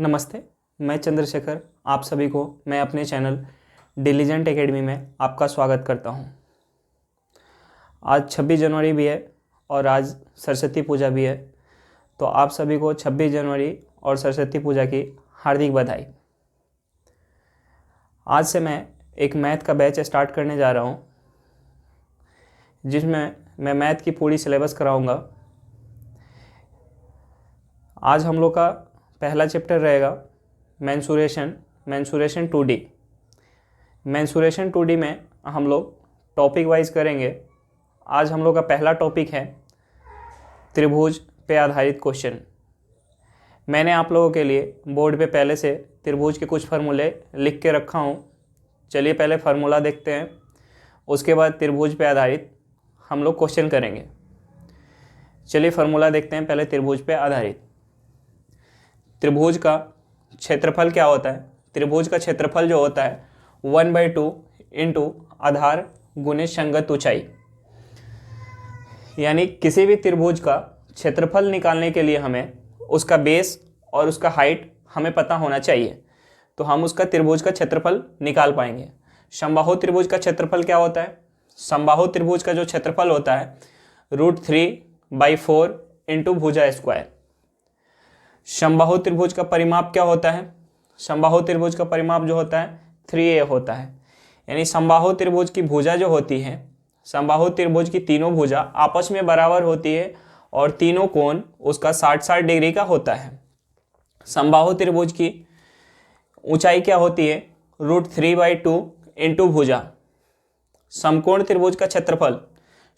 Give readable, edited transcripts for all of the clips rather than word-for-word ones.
नमस्ते, मैं चंद्रशेखर आप सभी को मैं अपने चैनल डिलीजेंट एकेडमी में आपका स्वागत करता हूं। आज 26 जनवरी भी है और आज सरस्वती पूजा भी है, तो आप सभी को 26 जनवरी और सरस्वती पूजा की हार्दिक बधाई। आज से मैं एक मैथ का बैच स्टार्ट करने जा रहा हूं, जिसमें मैं मैथ की पूरी सिलेबस कराऊंगा। आज हम लोग का पहला चैप्टर रहेगा मेंसुरेशन 2D। मेंसुरेशन 2D में हम लोग टॉपिक वाइज करेंगे। आज हम लोग का पहला टॉपिक है त्रिभुज पे आधारित क्वेश्चन। मैंने आप लोगों के लिए बोर्ड पे पहले से त्रिभुज के कुछ फार्मूले लिख के रखा हूँ। चलिए पहले फार्मूला देखते हैं, उसके बाद त्रिभुज पे आधारित हम लोग क्वेश्चन करेंगे। चलिए फार्मूला देखते हैं पहले त्रिभुज पे आधारित। त्रिभुज का क्षेत्रफल क्या होता है? त्रिभुज का क्षेत्रफल जो होता है 1/2 इंटू आधार गुणे संगत ऊंचाई। यानी किसी भी त्रिभुज का क्षेत्रफल निकालने के लिए हमें उसका बेस और उसका हाइट हमें पता होना चाहिए, तो हम उसका त्रिभुज का क्षेत्रफल निकाल पाएंगे। समबाहु त्रिभुज का क्षेत्रफल क्या होता है? समबाहु त्रिभुज का जो क्षेत्रफल होता है √3/4 इंटू भुजा स्क्वायर। समबाहु त्रिभुज का परिमाप क्या होता है? समबाहु त्रिभुज का परिमाप जो होता है 3a होता है। यानी समबाहु त्रिभुज की भुजा जो होती है, समबाहु त्रिभुज की तीनों भुजा आपस में बराबर होती है और तीनों कोण उसका 60-60 डिग्री का होता है। समबाहु त्रिभुज की ऊंचाई क्या होती है? √3/2 इंटू भुजा। समकोण त्रिभुज का क्षेत्रफल,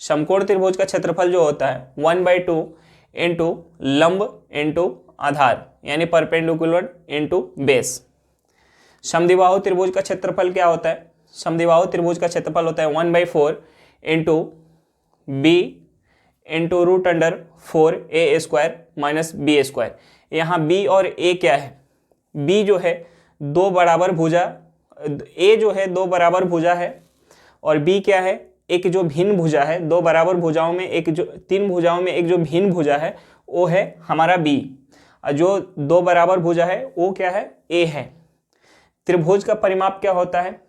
समकोण त्रिभुज का क्षेत्रफल जो होता है 1/2 इंटू लंब इंटू आधार, यानी परपेंडिकुलर इंटू बेस। समद्विबाहु त्रिभुज का क्षेत्रफल क्या होता है? समद्विबाहु त्रिभुज का क्षेत्रफल होता है 1/4 into B into √4a² minus b²। यहाँ b और a क्या है? b जो है दो बराबर भुजा, a जो है दो बराबर भुजा है, और b क्या है? एक जो भिन्न भुजा है। दो बराबर भुजाओं में एक जो तीन भुजाओं में एक जो भिन्न भुजा है वो है हमारा b, और जो दो बराबर भुजा है वो क्या है? a है। त्रिभुज का परिमाप क्या होता है?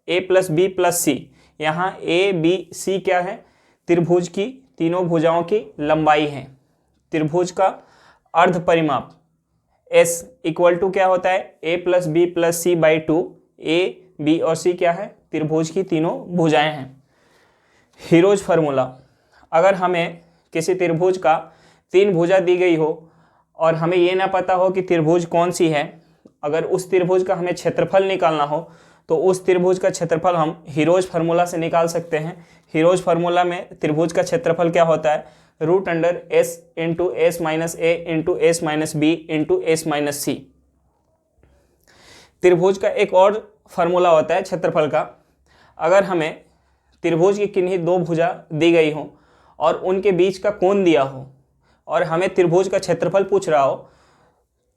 a + b + c। यहाँ a b c क्या है? त्रिभुज की तीनों भुजाओं की लंबाई है। त्रिभुज का अर्ध परिमाप s = क्या होता है? a + b + c/2। a b और c क्या है? त्रिभुज की तीनों भुजाएं हैं। हीरोज फार्मूला, अगर हमें किसी त्रिभुज का तीन भुजा दी गई हो और हमें ये ना पता हो कि त्रिभुज कौन सी है, अगर उस त्रिभुज का हमें क्षेत्रफल निकालना हो तो उस त्रिभुज का क्षेत्रफल हम हीरोज फार्मूला से निकाल सकते हैं। हीरोज फार्मूला में त्रिभुज का क्षेत्रफल क्या होता है? √s into s minus a into s minus b into s minus c। त्रिभुज का एक और फार्मूला होता है क्षेत्रफल का। अगर हमें त्रिभुज की किन्हीं दो भुजा दी गई हो और उनके बीच का कोण दिया हो और हमें त्रिभुज का क्षेत्रफल पूछ रहा हो,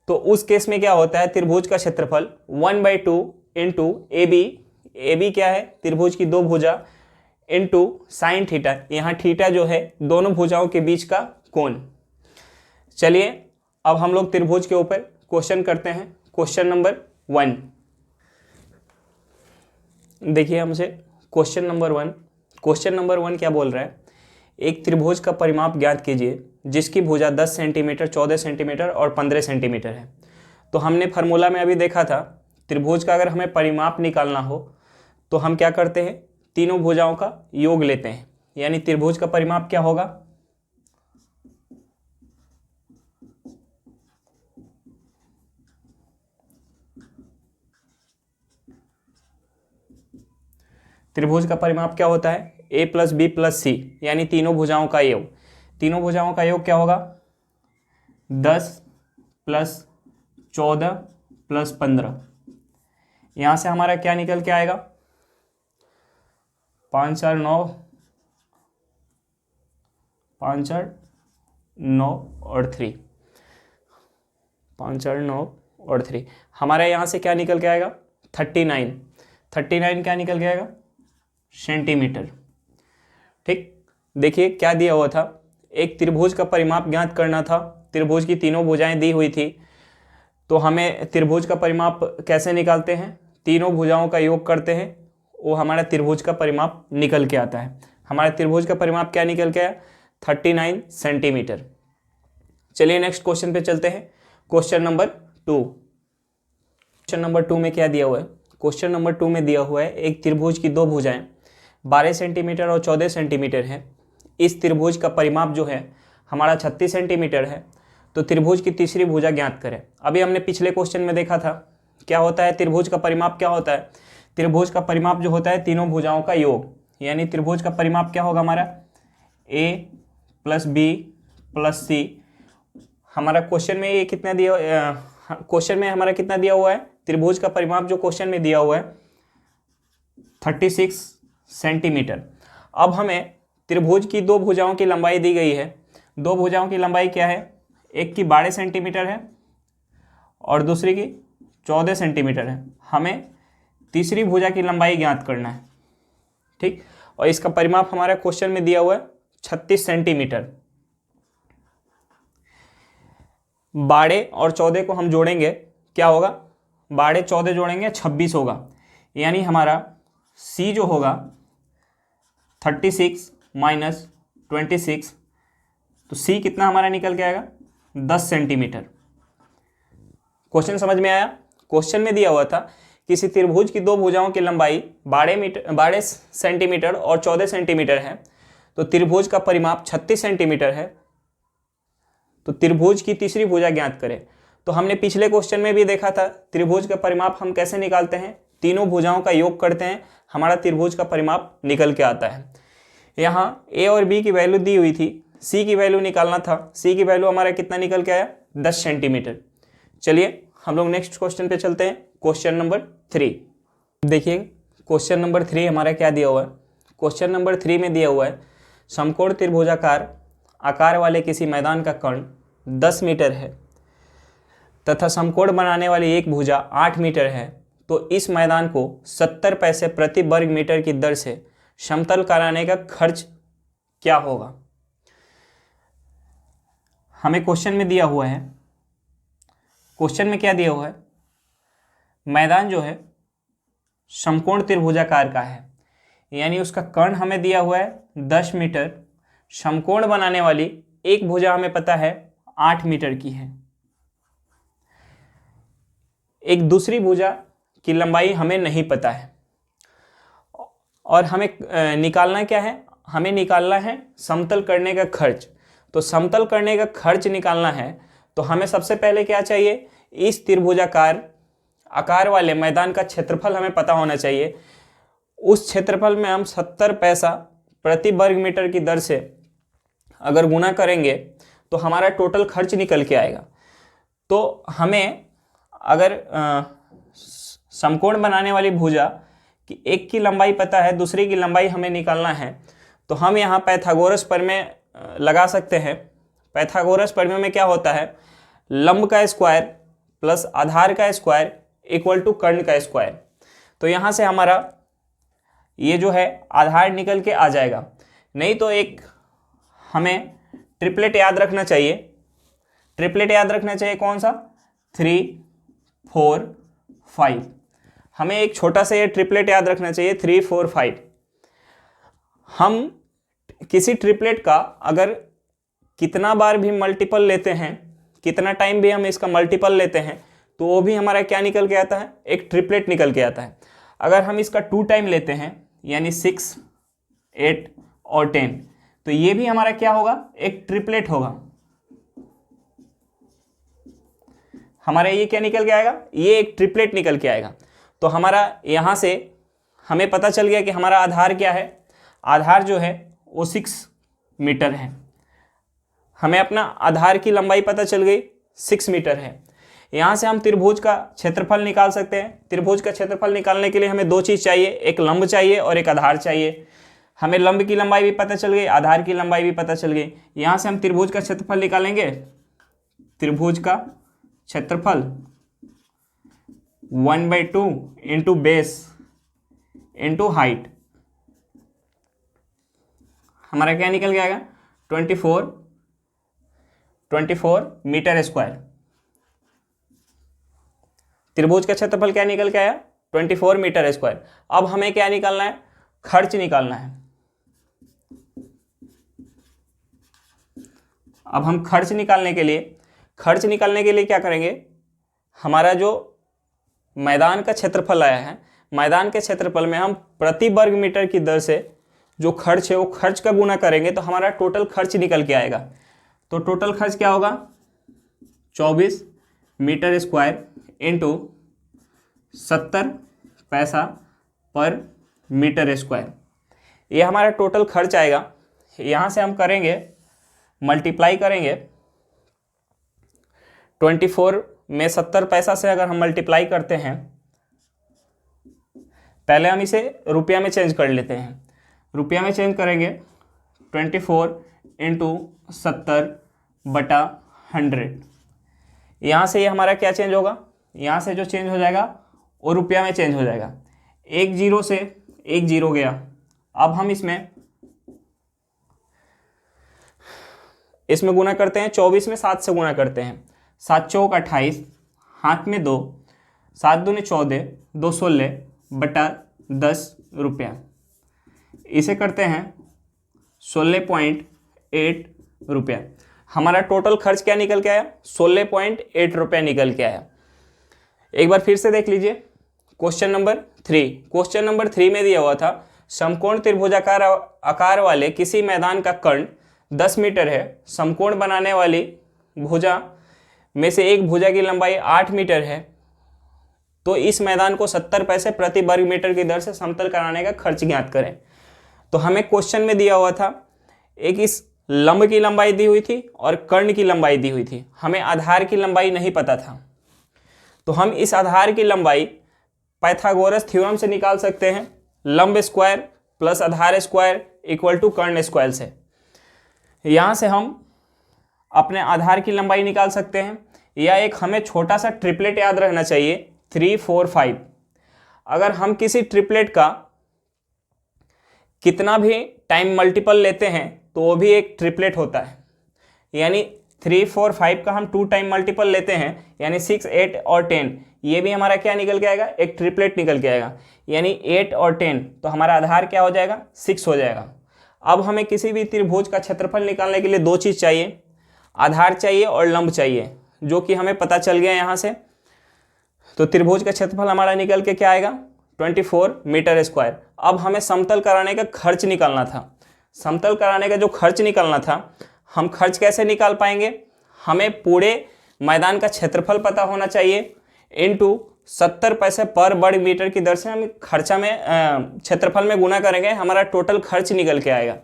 तो उस केस में क्या होता है? त्रिभुज का क्षेत्रफल 1/2 इंटू AB क्या है? त्रिभुज की दो भुजा इंटू साइन थीटा। यहाँ थीटा जो है दोनों भुजाओं के बीच का कोण। चलिए अब हम लोग त्रिभुज के ऊपर क्वेश्चन करते हैं। क्वेश्चन नंबर 1 देखिए हमसे। क्वेश्चन नंबर 1 क्या बोल रहा है? एक त्रिभुज का परिमाप ज्ञात कीजिए जिसकी भुजा 10 सेंटीमीटर, 14 सेंटीमीटर और 15 सेंटीमीटर है। तो हमने फार्मूला में अभी देखा था, त्रिभुज का अगर हमें परिमाप निकालना हो तो हम क्या करते हैं? तीनों भुजाओं का योग लेते हैं। यानी त्रिभुज का परिमाप क्या होगा? त्रिभुज का परिमाप क्या होता है? a + b + c, यानी तीनों भुजाओं का योग। तीनों भुजाओं का योग क्या होगा? 10 + 14 + 15। यहाँ से हमारा क्या निकल के आएगा? 5 4 9, 5 4 9 और 3, 5 4 9 और 3। हमारा यहाँ से क्या निकल के आएगा? 39 क्या निकल के आएगा? सेंटीमीटर। ठीक, देखिए क्या दिया हुआ था, एक त्रिभुज का परिमाप ज्ञात करना था। त्रिभुज की तीनों भुजाएं दी हुई थी, तो हमें त्रिभुज का परिमाप कैसे निकालते हैं, तीनों भुजाओं का योग करते हैं, वो हमारा त्रिभुज का परिमाप निकल के आता है। हमारा त्रिभुज का परिमाप क्या निकल के आया, 39 सेंटीमीटर। चलिए नेक्स्ट क्वेश्चन पे चलते हैं, क्वेश्चन नंबर 2। क्वेश्चन नंबर 2 में क्या दिया हुआ है, क्वेश्चन नंबर 2 में दिया हुआ है एक त्रिभुज की दो भुजाएं 12 सेंटीमीटर और 14 सेंटीमीटर है। इस त्रिभुज का परिमाप जो है हमारा 36 सेंटीमीटर है। तो त्रिभुज की तीसरी भुजा ज्ञात करें। अभी हमने पिछले क्वेश्चन में देखा था क्या होता है, त्रिभुज का परिमाप क्या होता है, त्रिभुज का परिमाप जो होता है तीनों भुजाओं का योग, यानी त्रिभुज का परिमाप क्या होगा हमारा a + b + c। हमारा क्वेश्चन में ये कितना दिया, क्वेश्चन में हमारा कितना दिया हुआ है, त्रिभुज का परिमाप जो क्वेश्चन में दिया हुआ है 36 सेंटीमीटर। अब हमें त्रिभुज की दो भुजाओं की लंबाई दी गई है। दो भुजाओं की लंबाई क्या है, एक की 12 सेंटीमीटर है और दूसरी की 14 सेंटीमीटर है। हमें तीसरी भुजा की लंबाई ज्ञात करना है, ठीक। और इसका परिमाप हमारा क्वेश्चन में दिया हुआ है 36 सेंटीमीटर। 12 और 14 को हम जोड़ेंगे, क्या होगा, 12 14 जोड़ेंगे 26 होगा, यानी हमारा C जो होगा 36 - 26, तो C कितना हमारा निकल के आएगा 10 सेंटीमीटर। क्वेश्चन समझ में आया। क्वेश्चन में दिया हुआ था किसी त्रिभुज की दो भुजाओं की लंबाई 12 सेंटीमीटर और 14 सेंटीमीटर है, तो त्रिभुज का परिमाप 36 सेंटीमीटर है, तो त्रिभुज की तीसरी भुजा ज्ञात करें। तो हमने पिछले क्वेश्चन में भी देखा था त्रिभुज का परिमाप हम कैसे निकालते हैं, तीनों भुजाओं का योग करते हैं, हमारा त्रिभुज का परिमाप निकल के आता है। यहाँ a और b की वैल्यू दी हुई थी, c की वैल्यू निकालना था, c की वैल्यू हमारा कितना निकल के आया 10 सेंटीमीटर। चलिए हम लोग नेक्स्ट क्वेश्चन पे चलते हैं, क्वेश्चन नंबर 3। देखिए क्वेश्चन नंबर 3 हमारा क्या दिया हुआ है। क्वेश्चन नंबर 3 में दिया हुआ है समकोण त्रिभुजाकार आकार वाले किसी मैदान का कर्ण 10 मीटर है तथा समकोण बनाने वाली एक भुजा 8 मीटर है, तो इस मैदान को 70 पैसे प्रति वर्ग मीटर की दर से समतल कराने का खर्च क्या होगा। हमें क्वेश्चन में दिया हुआ है, क्वेश्चन में क्या दिया हुआ है, मैदान जो है समकोण त्रिभुजाकार का है, यानी उसका कर्ण हमें दिया हुआ है 10 मीटर, समकोण बनाने वाली एक भुजा हमें पता है 8 मीटर की है। एक दूसरी भुजा की लंबाई हमें नहीं पता है और हमें निकालना क्या है, हमें निकालना है समतल करने का खर्च। तो समतल करने का खर्च निकालना है तो हमें सबसे पहले क्या चाहिए, इस त्रिभुजाकार आकार वाले मैदान का क्षेत्रफल हमें पता होना चाहिए। उस क्षेत्रफल में हम 70 पैसा प्रति वर्ग मीटर की दर से अगर गुणा करेंगे तो हमारा टोटल खर्च निकल के आएगा। तो हमें अगर समकोण बनाने वाली भुजा कि एक की लंबाई पता है, दूसरी की लंबाई हमें निकालना है, तो हम यहाँ पाइथागोरस प्रमेय लगा सकते हैं। पाइथागोरस प्रमेय में क्या होता है, लंब का स्क्वायर प्लस आधार का स्क्वायर इक्वल टू कर्ण का स्क्वायर। तो यहाँ से हमारा ये जो है आधार निकल के आ जाएगा। नहीं तो एक हमें ट्रिपलेट याद रखना चाहिए। ट्रिपलेट याद रखना चाहिए कौन सा, 3 4 5। हमें एक छोटा सा ये ट्रिपलेट याद रखना चाहिए 3 4 5। हम किसी ट्रिपलेट का अगर कितना बार भी मल्टीपल लेते हैं, कितना टाइम भी हम इसका मल्टीपल लेते हैं, तो वो भी हमारा क्या निकल के आता है, एक ट्रिपलेट निकल के आता है। अगर हम इसका 2 टाइम लेते हैं यानी 6 8 और 10, तो ये भी हमारा क्या होगा, एक ट्रिपलेट होगा। हमारा ये क्या निकल के आएगा, ये एक ट्रिपलेट निकल के आएगा। तो हमारा यहाँ से हमें पता चल गया कि हमारा आधार क्या है, आधार जो है वो 6 मीटर है। हमें अपना आधार की लंबाई पता चल गई 6 मीटर है। यहाँ से हम त्रिभुज का क्षेत्रफल निकाल सकते हैं। त्रिभुज का क्षेत्रफल निकालने के लिए हमें दो चीज़ चाहिए, एक लंब चाहिए और एक आधार चाहिए। हमें लंब की लंबाई भी पता चल गई, आधार की लंबाई भी पता चल गई। यहाँ से हम त्रिभुज का क्षेत्रफल निकालेंगे। त्रिभुज का क्षेत्रफल 1/2 इंटू बेस इंटू हाइट, हमारा क्या निकल के आएगा 24 मीटर स्क्वायर। त्रिभुज का क्षेत्रफल क्या निकल के आया, 24 मीटर स्क्वायर। अब हमें क्या निकालना है, खर्च निकालना है। अब हम खर्च निकालने के लिए क्या करेंगे, हमारा जो मैदान का क्षेत्रफल आया है, मैदान के क्षेत्रफल में हम प्रति वर्ग मीटर की दर से जो खर्च है वो खर्च का गुना करेंगे तो हमारा टोटल खर्च निकल के आएगा। तो टोटल खर्च क्या होगा, 24 मीटर स्क्वायर इंटू 70 पैसा पर मीटर स्क्वायर, ये हमारा टोटल खर्च आएगा। यहाँ से हम करेंगे मल्टीप्लाई करेंगे, 24 में 70 पैसा से अगर हम मल्टीप्लाई करते हैं, पहले हम इसे रुपया में चेंज कर लेते हैं। रुपया में चेंज करेंगे 24 इंटू 70/100। यहाँ से ये हमारा क्या चेंज होगा, यहाँ से जो चेंज हो जाएगा वो रुपया में चेंज हो जाएगा। एक जीरो से एक जीरो गया। अब हम इसमें गुना करते हैं, 24 में 7 से गुना करते हैं। 7 चौक 28, हाथ में 2, 7 दूनी 14, 2 16/10 रुपया। इसे करते हैं 16.8 रुपया। हमारा टोटल खर्च क्या निकल के आया, 16.8 रुपया निकल के आया। एक बार फिर से देख लीजिए क्वेश्चन नंबर 3। क्वेश्चन नंबर 3 में दिया हुआ था समकोण त्रिभुजाकार आकार वाले किसी मैदान का कर्ण 10 मीटर है। समकोण बनाने वाली भुजा में से एक भुजा की लंबाई 8 मीटर है, तो इस मैदान को 70 पैसे प्रति वर्ग मीटर की दर से समतल कराने का खर्च ज्ञात करें। तो हमें क्वेश्चन में दिया हुआ था एक इस लंब की लंबाई दी हुई थी और कर्ण की लंबाई दी हुई थी, हमें आधार की लंबाई नहीं पता था। तो हम इस आधार की लंबाई पाइथागोरस थ्योरम से निकाल सकते हैं, लंब स्क्वायर प्लस आधार स्क्वायर इक्वल टू कर्ण स्क्वायर से। यहाँ से हम अपने आधार की लंबाई निकाल सकते हैं, या एक हमें छोटा सा ट्रिपलेट याद रखना चाहिए 3 4 5। अगर हम किसी ट्रिपलेट का कितना भी टाइम मल्टीपल लेते हैं तो वो भी एक ट्रिपलेट होता है। यानी 3 4 5 का हम 2 टाइम मल्टीपल लेते हैं, यानी 6 8 और 10, ये भी हमारा क्या निकल के आएगा, एक ट्रिपलेट निकल के आएगा। यानी 8 और 10, तो हमारा आधार क्या हो जाएगा, 6 हो जाएगा। अब हमें किसी भी त्रिभुज का क्षेत्रफल निकालने के लिए 2 चीज़ चाहिए, आधार चाहिए और लंब चाहिए, जो कि हमें पता चल गया यहाँ से। तो त्रिभुज का क्षेत्रफल हमारा निकल के क्या आएगा, 24 मीटर स्क्वायर। अब हमें समतल कराने का खर्च निकालना था। समतल कराने का जो खर्च निकालना था, हम खर्च कैसे निकाल पाएंगे, हमें पूरे मैदान का क्षेत्रफल पता होना चाहिए इंटू 70 पैसे पर वर्ग मीटर की दर से हम खर्चा में क्षेत्रफल में गुना करेंगे, हमारा टोटल खर्च निकल के आएगा।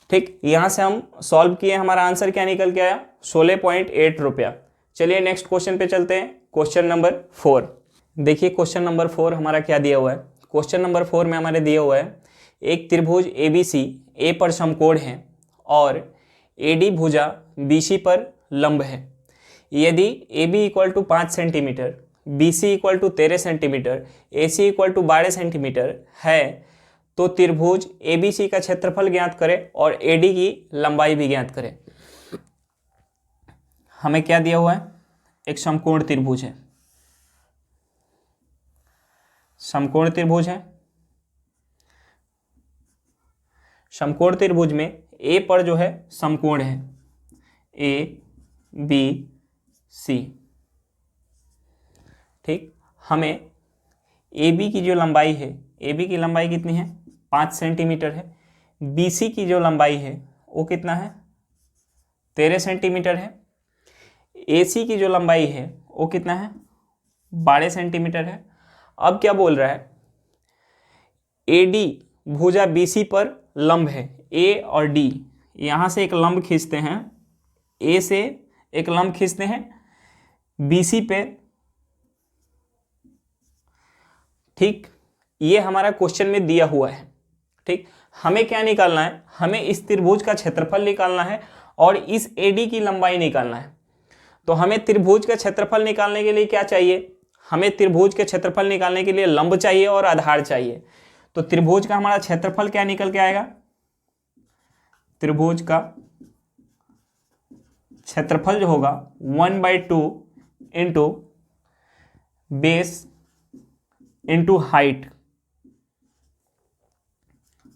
ठीक, यहाँ से हम सॉल्व किए, हमारा आंसर क्या निकल के आया, 16.8 रुपया। चलिए नेक्स्ट क्वेश्चन पे चलते हैं, क्वेश्चन नंबर 4। देखिए क्वेश्चन नंबर 4 हमारा क्या दिया हुआ है। क्वेश्चन नंबर 4 में हमारे दिया हुआ है एक त्रिभुज ABC ए पर समकोण है और AD भुजा BC पर लंब है। यदि AB equal to 5 centimetre, BC equal to 13 centimetre, AC equal to 12 centimetre है, तो त्रिभुज ABC का क्षेत्रफल ज्ञात करें और AD की लंबाई भी ज्ञात करें। हमें क्या दिया हुआ है, एक समकोण त्रिभुज है, समकोण त्रिभुज है। समकोण त्रिभुज में A पर जो है समकोण है ABC। ठीक, हमें AB की जो लंबाई है, AB की लंबाई कितनी है, 5 सेंटीमीटर है। BC की जो लंबाई है वो कितना है, 13 सेंटीमीटर है। AC की जो लंबाई है वो कितना है, 12 सेंटीमीटर है। अब क्या बोल रहा है, AD भुजा BC पर लंब है, A और D, यहाँ से एक लंब खींचते हैं, A से एक लंब खींचते हैं BC पे। ठीक, ये हमारा क्वेश्चन में दिया हुआ है। ठीक, हमें क्या निकालना है, हमें इस त्रिभुज का क्षेत्रफल निकालना है और इस AD की लंबाई निकालना है। तो हमें त्रिभुज का क्षेत्रफल निकालने के लिए क्या चाहिए, हमें त्रिभुज के क्षेत्रफल निकालने के लिए लंब चाहिए और आधार चाहिए। तो त्रिभुज का हमारा क्षेत्रफल क्या निकल के आएगा, त्रिभुज का क्षेत्रफल जो होगा 1/2 इंटू बेस इंटू हाइट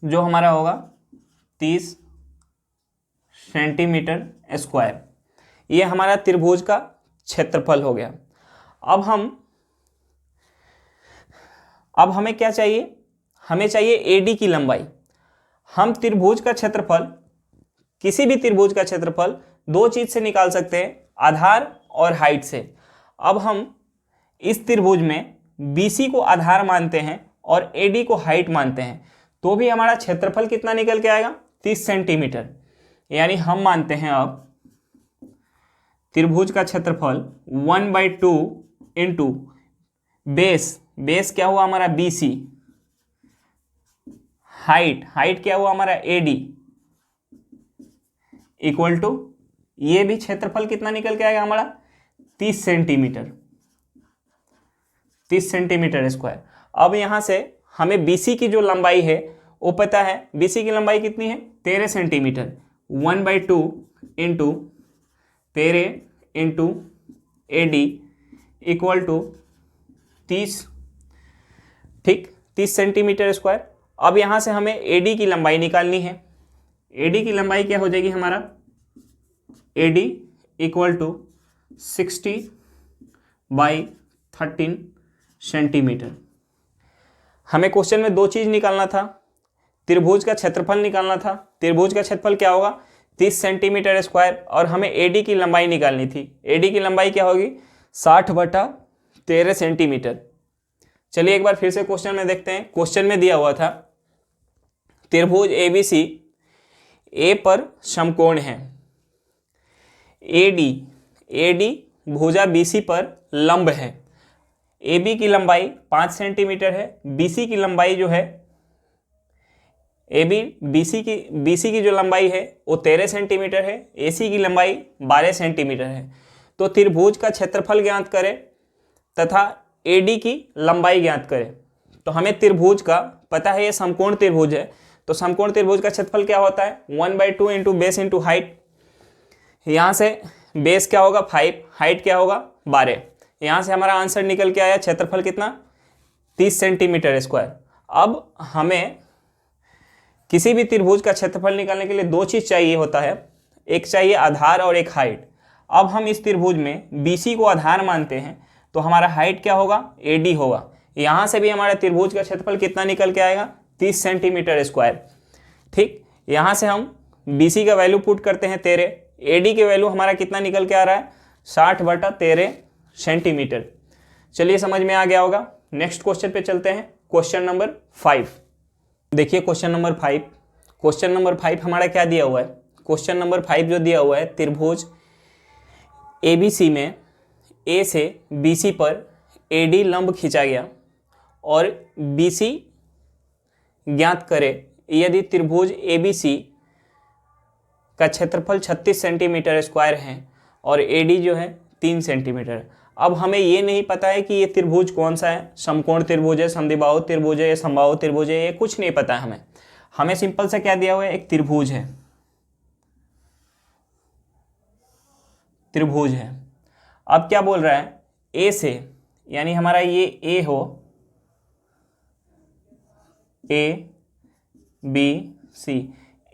जो हमारा होगा 30 सेंटीमीटर स्क्वायर। ये हमारा त्रिभुज का क्षेत्रफल हो गया। अब हमें क्या चाहिए, हमें चाहिए एडी की लंबाई। हम त्रिभुज का क्षेत्रफल, किसी भी त्रिभुज का क्षेत्रफल दो चीज से निकाल सकते हैं, आधार और हाइट से। अब हम इस त्रिभुज में बीसी को आधार मानते हैं और एडी को हाइट मानते हैं, तो भी हमारा क्षेत्रफल कितना निकल के आएगा, 30 सेंटीमीटर। यानी हम मानते हैं अब त्रिभुज का क्षेत्रफल 1/2 इंटू बेस क्या हुआ हमारा बीसी, हाइट क्या हुआ हमारा एडी, इक्वल टू ये भी क्षेत्रफल कितना निकल के आएगा हमारा 30 सेंटीमीटर स्क्वायर। अब यहां से हमें बीसी की जो लंबाई है वो पता है, बीसी की लंबाई कितनी है 13 centimetre. 1/2 into 13 into AD equal to 30, ठीक, 30 सेंटीमीटर स्क्वायर। अब यहां से हमें एडी की लंबाई निकालनी है। एडी की लंबाई क्या हो जाएगी हमारा, एडी इक्वल टू 60/13 सेंटीमीटर। हमें क्वेश्चन में दो चीज निकालना था, त्रिभुज का क्षेत्रफल निकालना था। त्रिभुज का क्षेत्रफल क्या होगा 30 सेंटीमीटर स्क्वायर, और हमें एडी की लंबाई निकालनी थी। एडी की लंबाई क्या होगी 60/13 सेंटीमीटर। चलिए एक बार फिर से क्वेश्चन में देखते हैं। क्वेश्चन में दिया हुआ था त्रिभुज एबीसी ए पर समकोण है, एडी भुजा बीसी पर लंब है। AB की लंबाई 5 सेंटीमीटर है, BC की लंबाई जो है BC की जो लंबाई है वो 13 सेंटीमीटर है, AC की लंबाई 12 सेंटीमीटर है। तो त्रिभुज का क्षेत्रफल ज्ञात करें तथा AD की लंबाई ज्ञात करें। तो हमें त्रिभुज का पता है, ये समकोण त्रिभुज है, तो समकोण त्रिभुज का क्षेत्रफल क्या होता है 1/2 इंटू बेस इंटू हाइट। यहाँ से बेस क्या होगा 5, हाइट क्या होगा 12। यहाँ से हमारा आंसर निकल के आया क्षेत्रफल कितना 30 सेंटीमीटर स्क्वायर। अब हमें किसी भी त्रिभुज का क्षेत्रफल निकालने के लिए दो चीज चाहिए होता है, एक चाहिए आधार और एक हाइट। अब हम इस त्रिभुज में BC को आधार मानते हैं, तो हमारा हाइट क्या होगा AD होगा। यहाँ से भी हमारा त्रिभुज का क्षेत्रफल कितना निकल के आएगा 30 सेंटीमीटर स्क्वायर, ठीक। यहाँ से हम BC का वैल्यू पुट करते हैं 13, AD के वैल्यू हमारा कितना निकल के आ रहा है 60/13 सेंटीमीटर। चलिए समझ में आ गया होगा। नेक्स्ट क्वेश्चन पे चलते हैं, क्वेश्चन नंबर 5। देखिए क्वेश्चन नंबर 5 हमारा क्या दिया हुआ है। क्वेश्चन नंबर 5 जो दिया हुआ है, त्रिभुज ABC में A से BC पर AD लंब खींचा गया और BC ज्ञात करे यदि त्रिभुज ABC का क्षेत्रफल 36 सेंटीमीटर स्क्वायर है और AD जो है 3 सेंटीमीटर। अब हमें ये नहीं पता है कि ये त्रिभुज कौन सा है, समकोण त्रिभुज है, समद्विबाहु त्रिभुज है या समबाहु त्रिभुज है, ये कुछ नहीं पता है हमें सिंपल से क्या दिया हुआ है, एक त्रिभुज है। अब क्या बोल रहा है A से, यानी हमारा ये A हो, ABC,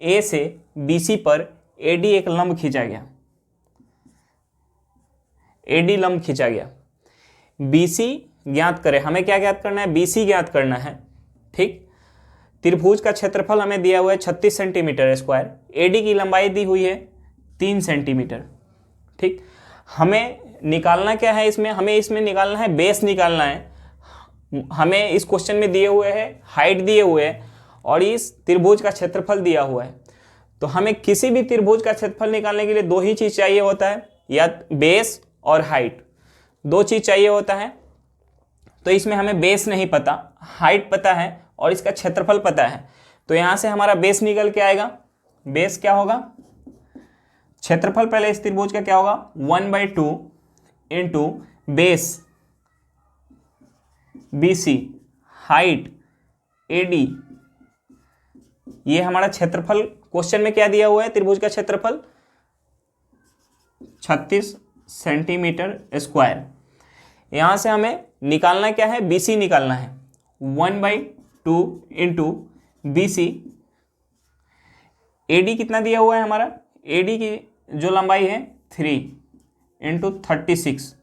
A से BC पर AD एक लंब खींचा गया, AD लंब खींचा गया। BC ज्ञात करें, हमें क्या ज्ञात करना है BC ज्ञात करना है, ठीक। त्रिभुज का क्षेत्रफल हमें दिया हुआ है 36 सेंटीमीटर स्क्वायर, AD की लंबाई दी हुई है 3 सेंटीमीटर, ठीक। हमें निकालना क्या है इसमें, हमें इसमें निकालना है बेस निकालना है। हमें इस क्वेश्चन में दिए हुए हैं हाइट दिए हुए हैं और इस त्रिभुज का क्षेत्रफल दिया हुआ है। तो हमें किसी भी त्रिभुज का क्षेत्रफल निकालने के लिए दो ही चीज चाहिए होता है, या बेस और हाइट, दो चीज चाहिए होता है। तो इसमें हमें बेस नहीं पता, हाइट पता है और इसका क्षेत्रफल पता है। तो यहां से हमारा बेस निकल के आएगा। बेस क्या होगा, क्षेत्रफल पहले इस त्रिभुज का क्या होगा 1/2 into base BC, height AD, ये हमारा क्षेत्रफल क्वेश्चन में क्या दिया हुआ है, त्रिभुज का क्षेत्रफल 36 सेंटीमीटर स्क्वायर। यहां से हमें निकालना क्या है, BC निकालना है। 1/2 इंटू BC। AD कितना दिया हुआ है हमारा, AD की जो लंबाई है 3 इंटू 36।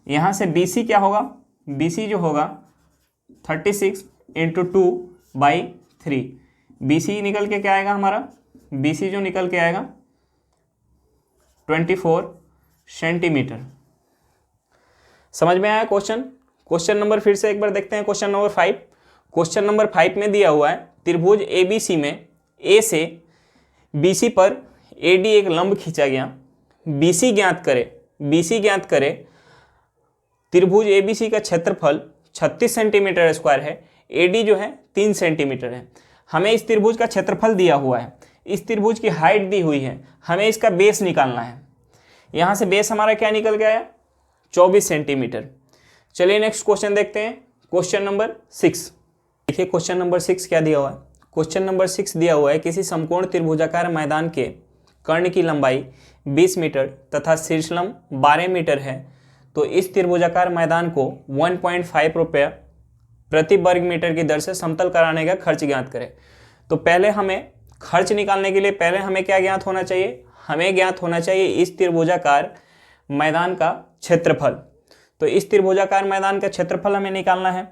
यहाँ से BC क्या होगा, BC जो होगा 36 इंटू 2/3। BC निकल के क्या आएगा हमारा, BC जो निकल के आएगा 24 सेंटीमीटर। समझ में आया क्वेश्चन। क्वेश्चन नंबर फिर से एक बार देखते हैं, क्वेश्चन नंबर 5। क्वेश्चन नंबर 5 में दिया हुआ है त्रिभुज ABC में A से BC पर AD एक लंब खींचा गया। BC ज्ञात करे। त्रिभुज ABC का क्षेत्रफल 36 सेंटीमीटर स्क्वायर है। AD जो है 3 सेंटीमीटर है। हमें इस त्रिभुज का क्षेत्रफल दिया हुआ है, इस त्रिभुज की हाइट दी हुई है, हमें इसका बेस निकालना है। यहाँ से बेस हमारा क्या निकल गया, 24 सेंटीमीटर। चलिए नेक्स्ट क्वेश्चन देखते हैं, क्वेश्चन नंबर 6। देखिए क्वेश्चन नंबर 6 क्या दिया हुआ है। क्वेश्चन नंबर 6 दिया हुआ है, किसी समकोण त्रिभुजाकार मैदान के कर्ण की लंबाई 20 मीटर तथा शीर्षलंब 12 मीटर है, तो इस त्रिभुजाकार मैदान को 1.5 रुपया प्रति वर्ग मीटर की दर से समतल कराने का खर्च ज्ञात करें। तो पहले हमें खर्च निकालने के लिए पहले हमें क्या ज्ञात होना चाहिए, हमें ज्ञात होना चाहिए इस त्रिभुजाकार मैदान का क्षेत्रफल। तो इस त्रिभुजाकार मैदान का क्षेत्रफल हमें निकालना है।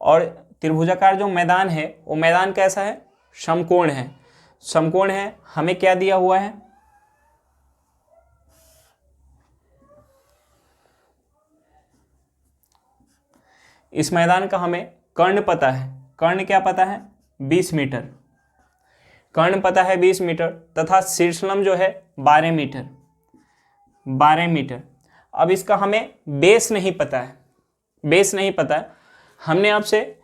और त्रिभुजाकार जो मैदान है वो मैदान कैसा है, समकोण है। समकोण है, हमें क्या दिया हुआ है, इस मैदान का हमें कर्ण पता है। कर्ण क्या पता है, 20 मीटर। कर्ण पता है 20 मीटर तथा शीर्षलंब जो है 12 मीटर। 12 मीटर। अब इसका हमें बेस नहीं पता है, बेस नहीं पता है। हमने आपसे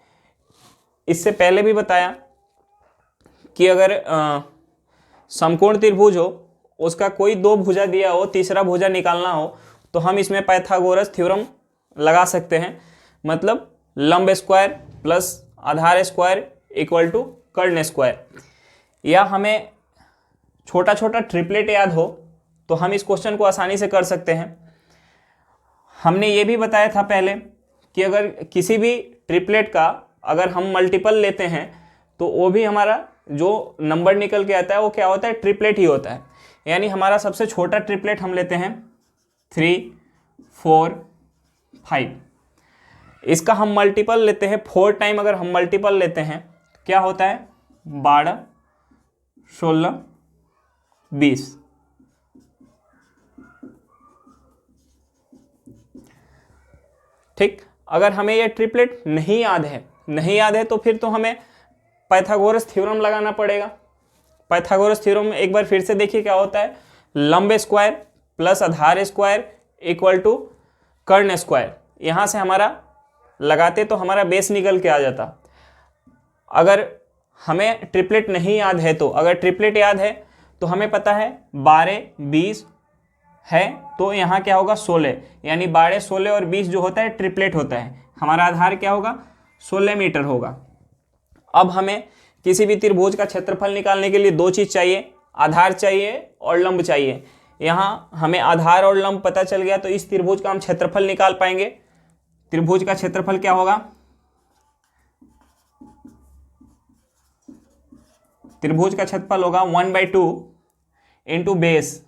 इससे पहले भी बताया कि अगर समकोण त्रिभुज हो, उसका कोई 2 भुजा दिया हो, तीसरा भुजा निकालना हो, तो हम इसमें पाइथागोरस थ्योरम लगा सकते हैं। मतलब लंब स्क्वायर प्लस आधार स्क्वायर इक्वल टू कर्ण स्क्वायर। या हमें छोटा छोटा ट्रिपलेट याद हो तो हम इस क्वेश्चन को आसानी से कर सकते हैं। हमने ये भी बताया था पहले कि अगर किसी भी ट्रिपलेट का अगर हम मल्टीपल लेते हैं तो वो भी हमारा जो नंबर निकल के आता है वो क्या होता है, ट्रिपलेट ही होता है। यानी हमारा सबसे छोटा ट्रिपलेट हम लेते हैं 3, 4, 5। इसका हम मल्टीपल लेते हैं 4 टाइम। अगर हम मल्टीपल लेते हैं क्या होता है, 12, 16, 20। ठीक। अगर हमें ये ट्रिपलेट नहीं याद है तो फिर तो हमें पाइथागोरस थ्योरम लगाना पड़ेगा। पाइथागोरस थ्योरम एक बार फिर से देखिए क्या होता है, लंब स्क्वायर प्लस आधार स्क्वायर इक्वल टू कर्ण स्क्वायर। यहाँ से हमारा लगाते तो हमारा बेस निकल के आ जाता। अगर हमें ट्रिपलेट नहीं याद है तो, अगर ट्रिपलेट याद है तो हमें पता है 12, 20 है, तो यहाँ क्या होगा 16। यानी 12, 16 और 20 जो होता है ट्रिपलेट होता है। हमारा आधार क्या होगा, 16 मीटर होगा। अब हमें किसी भी त्रिभुज का क्षेत्रफल निकालने के लिए 2 चीज़ चाहिए, आधार चाहिए और लंब चाहिए। यहाँ हमें आधार और लंब पता चल गया तो इस त्रिभुज का हम क्षेत्रफल निकाल पाएंगे। त्रिभुज का क्षेत्रफल क्या होगा, त्रिभुज का क्षेत्रफल होगा 1/2 इंटू बेस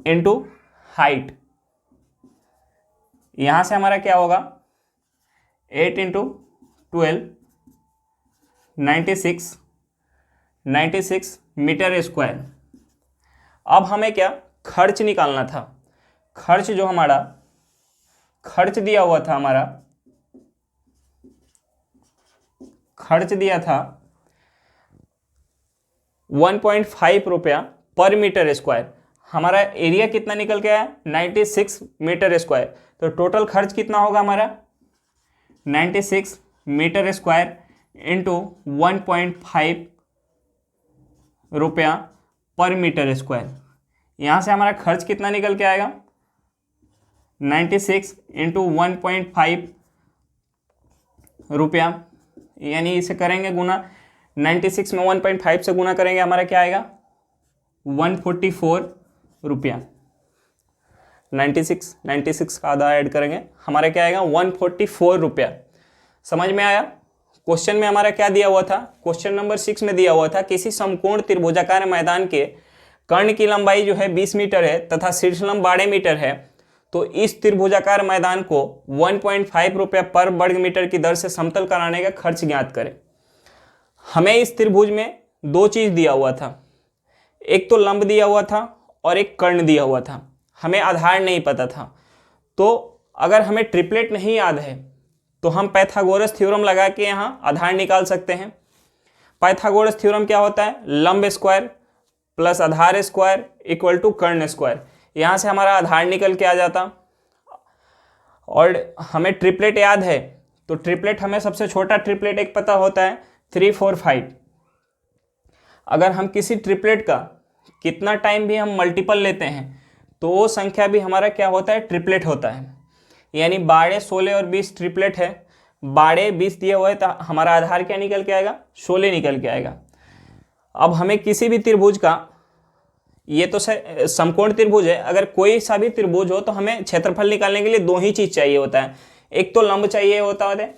इंटू हाइट। यहां से हमारा क्या होगा 8 इंटू 12, 96 मीटर स्क्वायर। अब हमें क्या खर्च निकालना था। खर्च जो हमारा खर्च दिया हुआ था, हमारा खर्च दिया था 1.5 रुपया पर मीटर स्क्वायर। हमारा एरिया कितना निकल के आया, 96 मीटर स्क्वायर। तो टोटल खर्च कितना होगा हमारा 96 मीटर स्क्वायर इंटू 1.5 रुपया पर मीटर स्क्वायर। यहाँ से हमारा खर्च कितना निकल के आएगा 96 इंटू 1.5 रुपया, यानी इसे करेंगे गुना 96 में 1.5 से गुना करेंगे, हमारा क्या आएगा 144 रुपया। 96 का आधा ऐड करेंगे, हमारा क्या आएगा 144 रुपया। समझ में आया? क्वेश्चन में हमारा क्या दिया हुआ था, क्वेश्चन नंबर 6 में दिया हुआ था किसी समकोण त्रिभुजाकार मैदान के कर्ण की लंबाई जो है 20 मीटर है तथा शीर्षलंब 12 मीटर है, तो इस त्रिभुजाकार मैदान को 1.5 रुपया पर वर्ग मीटर की दर से समतल कराने का खर्च ज्ञात करें। हमें इस त्रिभुज में दो चीज दिया हुआ था, एक तो लंब दिया हुआ था और एक कर्ण दिया हुआ था, हमें आधार नहीं पता था। तो अगर हमें ट्रिपलेट नहीं याद है तो हम पाइथागोरस थ्योरम लगा के यहाँ आधार निकाल सकते हैं। पाइथागोरस थ्योरम क्या होता है, लंब स्क्वायर प्लस आधार स्क्वायर इक्वल टू कर्ण स्क्वायर। यहाँ से हमारा आधार निकल के आ जाता। और हमें ट्रिपलेट याद है तो ट्रिपलेट हमें सबसे छोटा ट्रिपलेट एक पता होता है 3, 4, 5। अगर हम किसी ट्रिपलेट का कितना टाइम भी हम मल्टीपल लेते हैं तो वो संख्या भी हमारा क्या होता है, ट्रिपलेट होता है। यानी 12, 16 और 20 ट्रिपलेट है। 12, 20 दिया हुआ है तो हमारा आधार क्या निकल के आएगा, 16 निकल के आएगा। अब हमें किसी भी त्रिभुज का, ये तो समकोण त्रिभुज है, अगर कोई सा भी त्रिभुज हो तो हमें क्षेत्रफल निकालने के लिए दो ही चीज चाहिए होता है, एक तो लंब चाहिए होता है,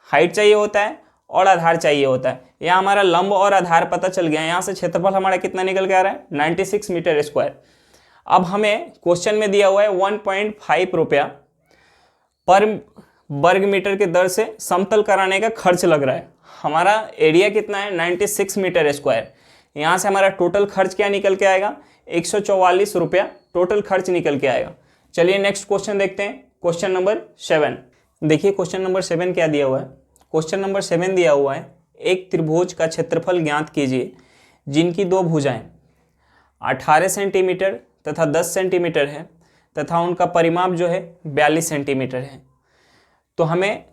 हाइट चाहिए होता है और आधार चाहिए होता है। यहाँ हमारा लंब और आधार पता चल गया, यहाँ से क्षेत्रफल हमारा कितना निकल के आ रहा है 96 मीटर स्क्वायर। अब हमें क्वेश्चन में दिया हुआ है 1.5 रुपया पर वर्ग मीटर के दर से समतल कराने का खर्च लग रहा है। हमारा एरिया कितना है 96 मीटर स्क्वायर। यहाँ से हमारा टोटल खर्च क्या निकल के आएगा 144 रुपया टोटल खर्च निकल के आएगा। चलिए नेक्स्ट क्वेश्चन देखते हैं, क्वेश्चन नंबर 7। देखिए क्वेश्चन नंबर 7 क्या दिया हुआ है। क्वेश्चन नंबर 7 दिया हुआ है एक त्रिभुज का क्षेत्रफल ज्ञात कीजिए जिनकी दो भुजाएं 18 सेंटीमीटर तथा 10 सेंटीमीटर है तथा उनका परिमाप जो है 42 सेंटीमीटर है। तो हमें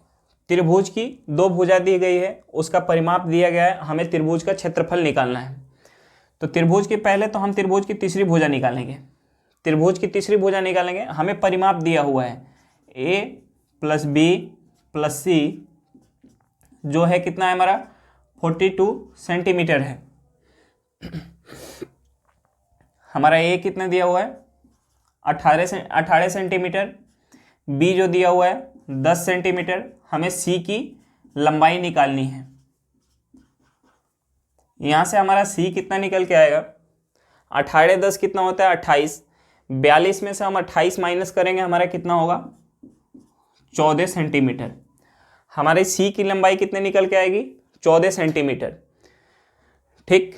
त्रिभुज की दो भुजा दी गई है, उसका परिमाप दिया गया है, हमें त्रिभुज का क्षेत्रफल निकालना है। तो त्रिभुज के पहले तो हम त्रिभुज की तीसरी भुजा निकालेंगे। त्रिभुज की तीसरी भुजा निकालेंगे, हमें परिमाप दिया हुआ है a + b + c जो है कितना है हमारा 42 सेंटीमीटर है। हमारा a कितना दिया हुआ है 18 सेंटीमीटर, b जो दिया हुआ है 10 सेंटीमीटर। हमें c की लंबाई निकालनी है। यहाँ से हमारा c कितना निकल के आएगा 18, 10 कितना होता है 28, 42 में से हम 28 माइनस करेंगे, हमारा कितना होगा 14 सेंटीमीटर। हमारे c की लंबाई कितने निकल के आएगी 14 सेंटीमीटर। ठीक,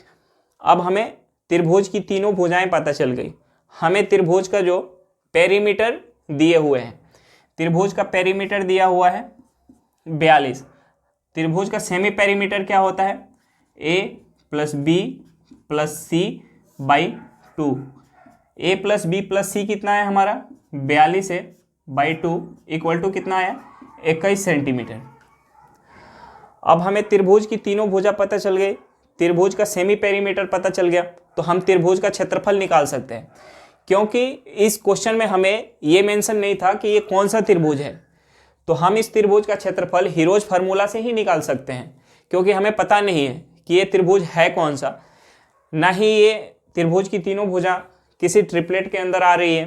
अब हमें त्रिभुज की तीनों भुजाएं पता चल गई। हमें त्रिभुज का जो पेरीमीटर दिए हुए हैं, त्रिभुज का पेरीमीटर दिया हुआ है 42। त्रिभुज का सेमी पेरीमीटर क्या होता है a + b + c / 2। a + b + c कितना है हमारा 42 है /2 इक्वल टू कितना है 21 सेंटीमीटर। अब हमें त्रिभुज की तीनों भुजा पता चल गई, त्रिभुज का सेमी पेरीमीटर पता चल गया, तो हम त्रिभुज का क्षेत्रफल निकाल सकते हैं। क्योंकि इस क्वेश्चन में हमें ये मेंशन नहीं था कि ये कौन सा त्रिभुज है, तो हम इस त्रिभुज का क्षेत्रफल हीरोज फार्मूला से ही निकाल सकते हैं। क्योंकि हमें पता नहीं है कि ये त्रिभुज है कौन सा, ना ही ये त्रिभुज की तीनों भुजा किसी ट्रिपलेट के अंदर आ रही है,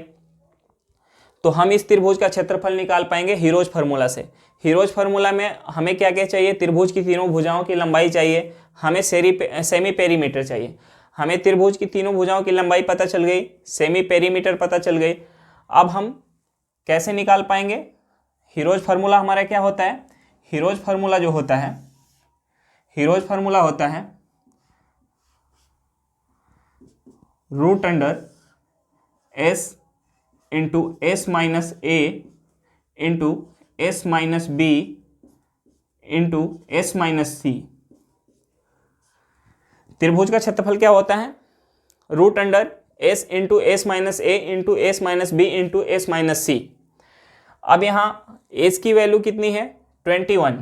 तो हम इस त्रिभुज का क्षेत्रफल निकाल पाएंगे हीरोज फार्मूला से। हीरोज फार्मूला में हमें क्या क्या चाहिए, त्रिभुज की तीनों भुजाओं की लंबाई चाहिए, हमें सेमी पेरीमीटर चाहिए। हमें त्रिभुज की तीनों भुजाओं की लंबाई पता चल गई, सेमी पेरीमीटर पता चल गई। अब हम कैसे निकाल पाएंगे, हीरोज फार्मूला हमारा क्या होता है, हीरोज फार्मूला जो होता है, हीरोज फार्मूला होता है √(s × s - a × s - b × s - c। त्रिभुज का क्षेत्रफल क्या होता है √(s × s - a × s - b × s - c। अब यहाँ s की वैल्यू कितनी है 21,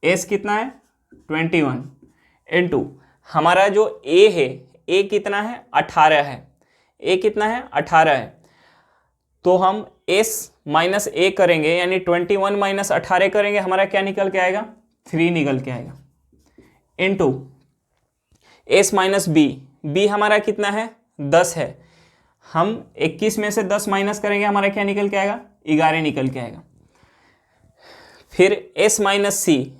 s कितना है 21 इंटू हमारा जो a है, a कितना है 18 है, a कितना है 18 है। तो हम s - a करेंगे, यानी 21 - 18 करेंगे, हमारा क्या निकल के आएगा 3 निकल के आएगा। इंटू s - b, b हमारा कितना है 10 है, हम 21 में से 10 माइनस करेंगे, हमारा क्या निकल के आएगा, 11 निकल के आएगा। फिर s माइनस सी,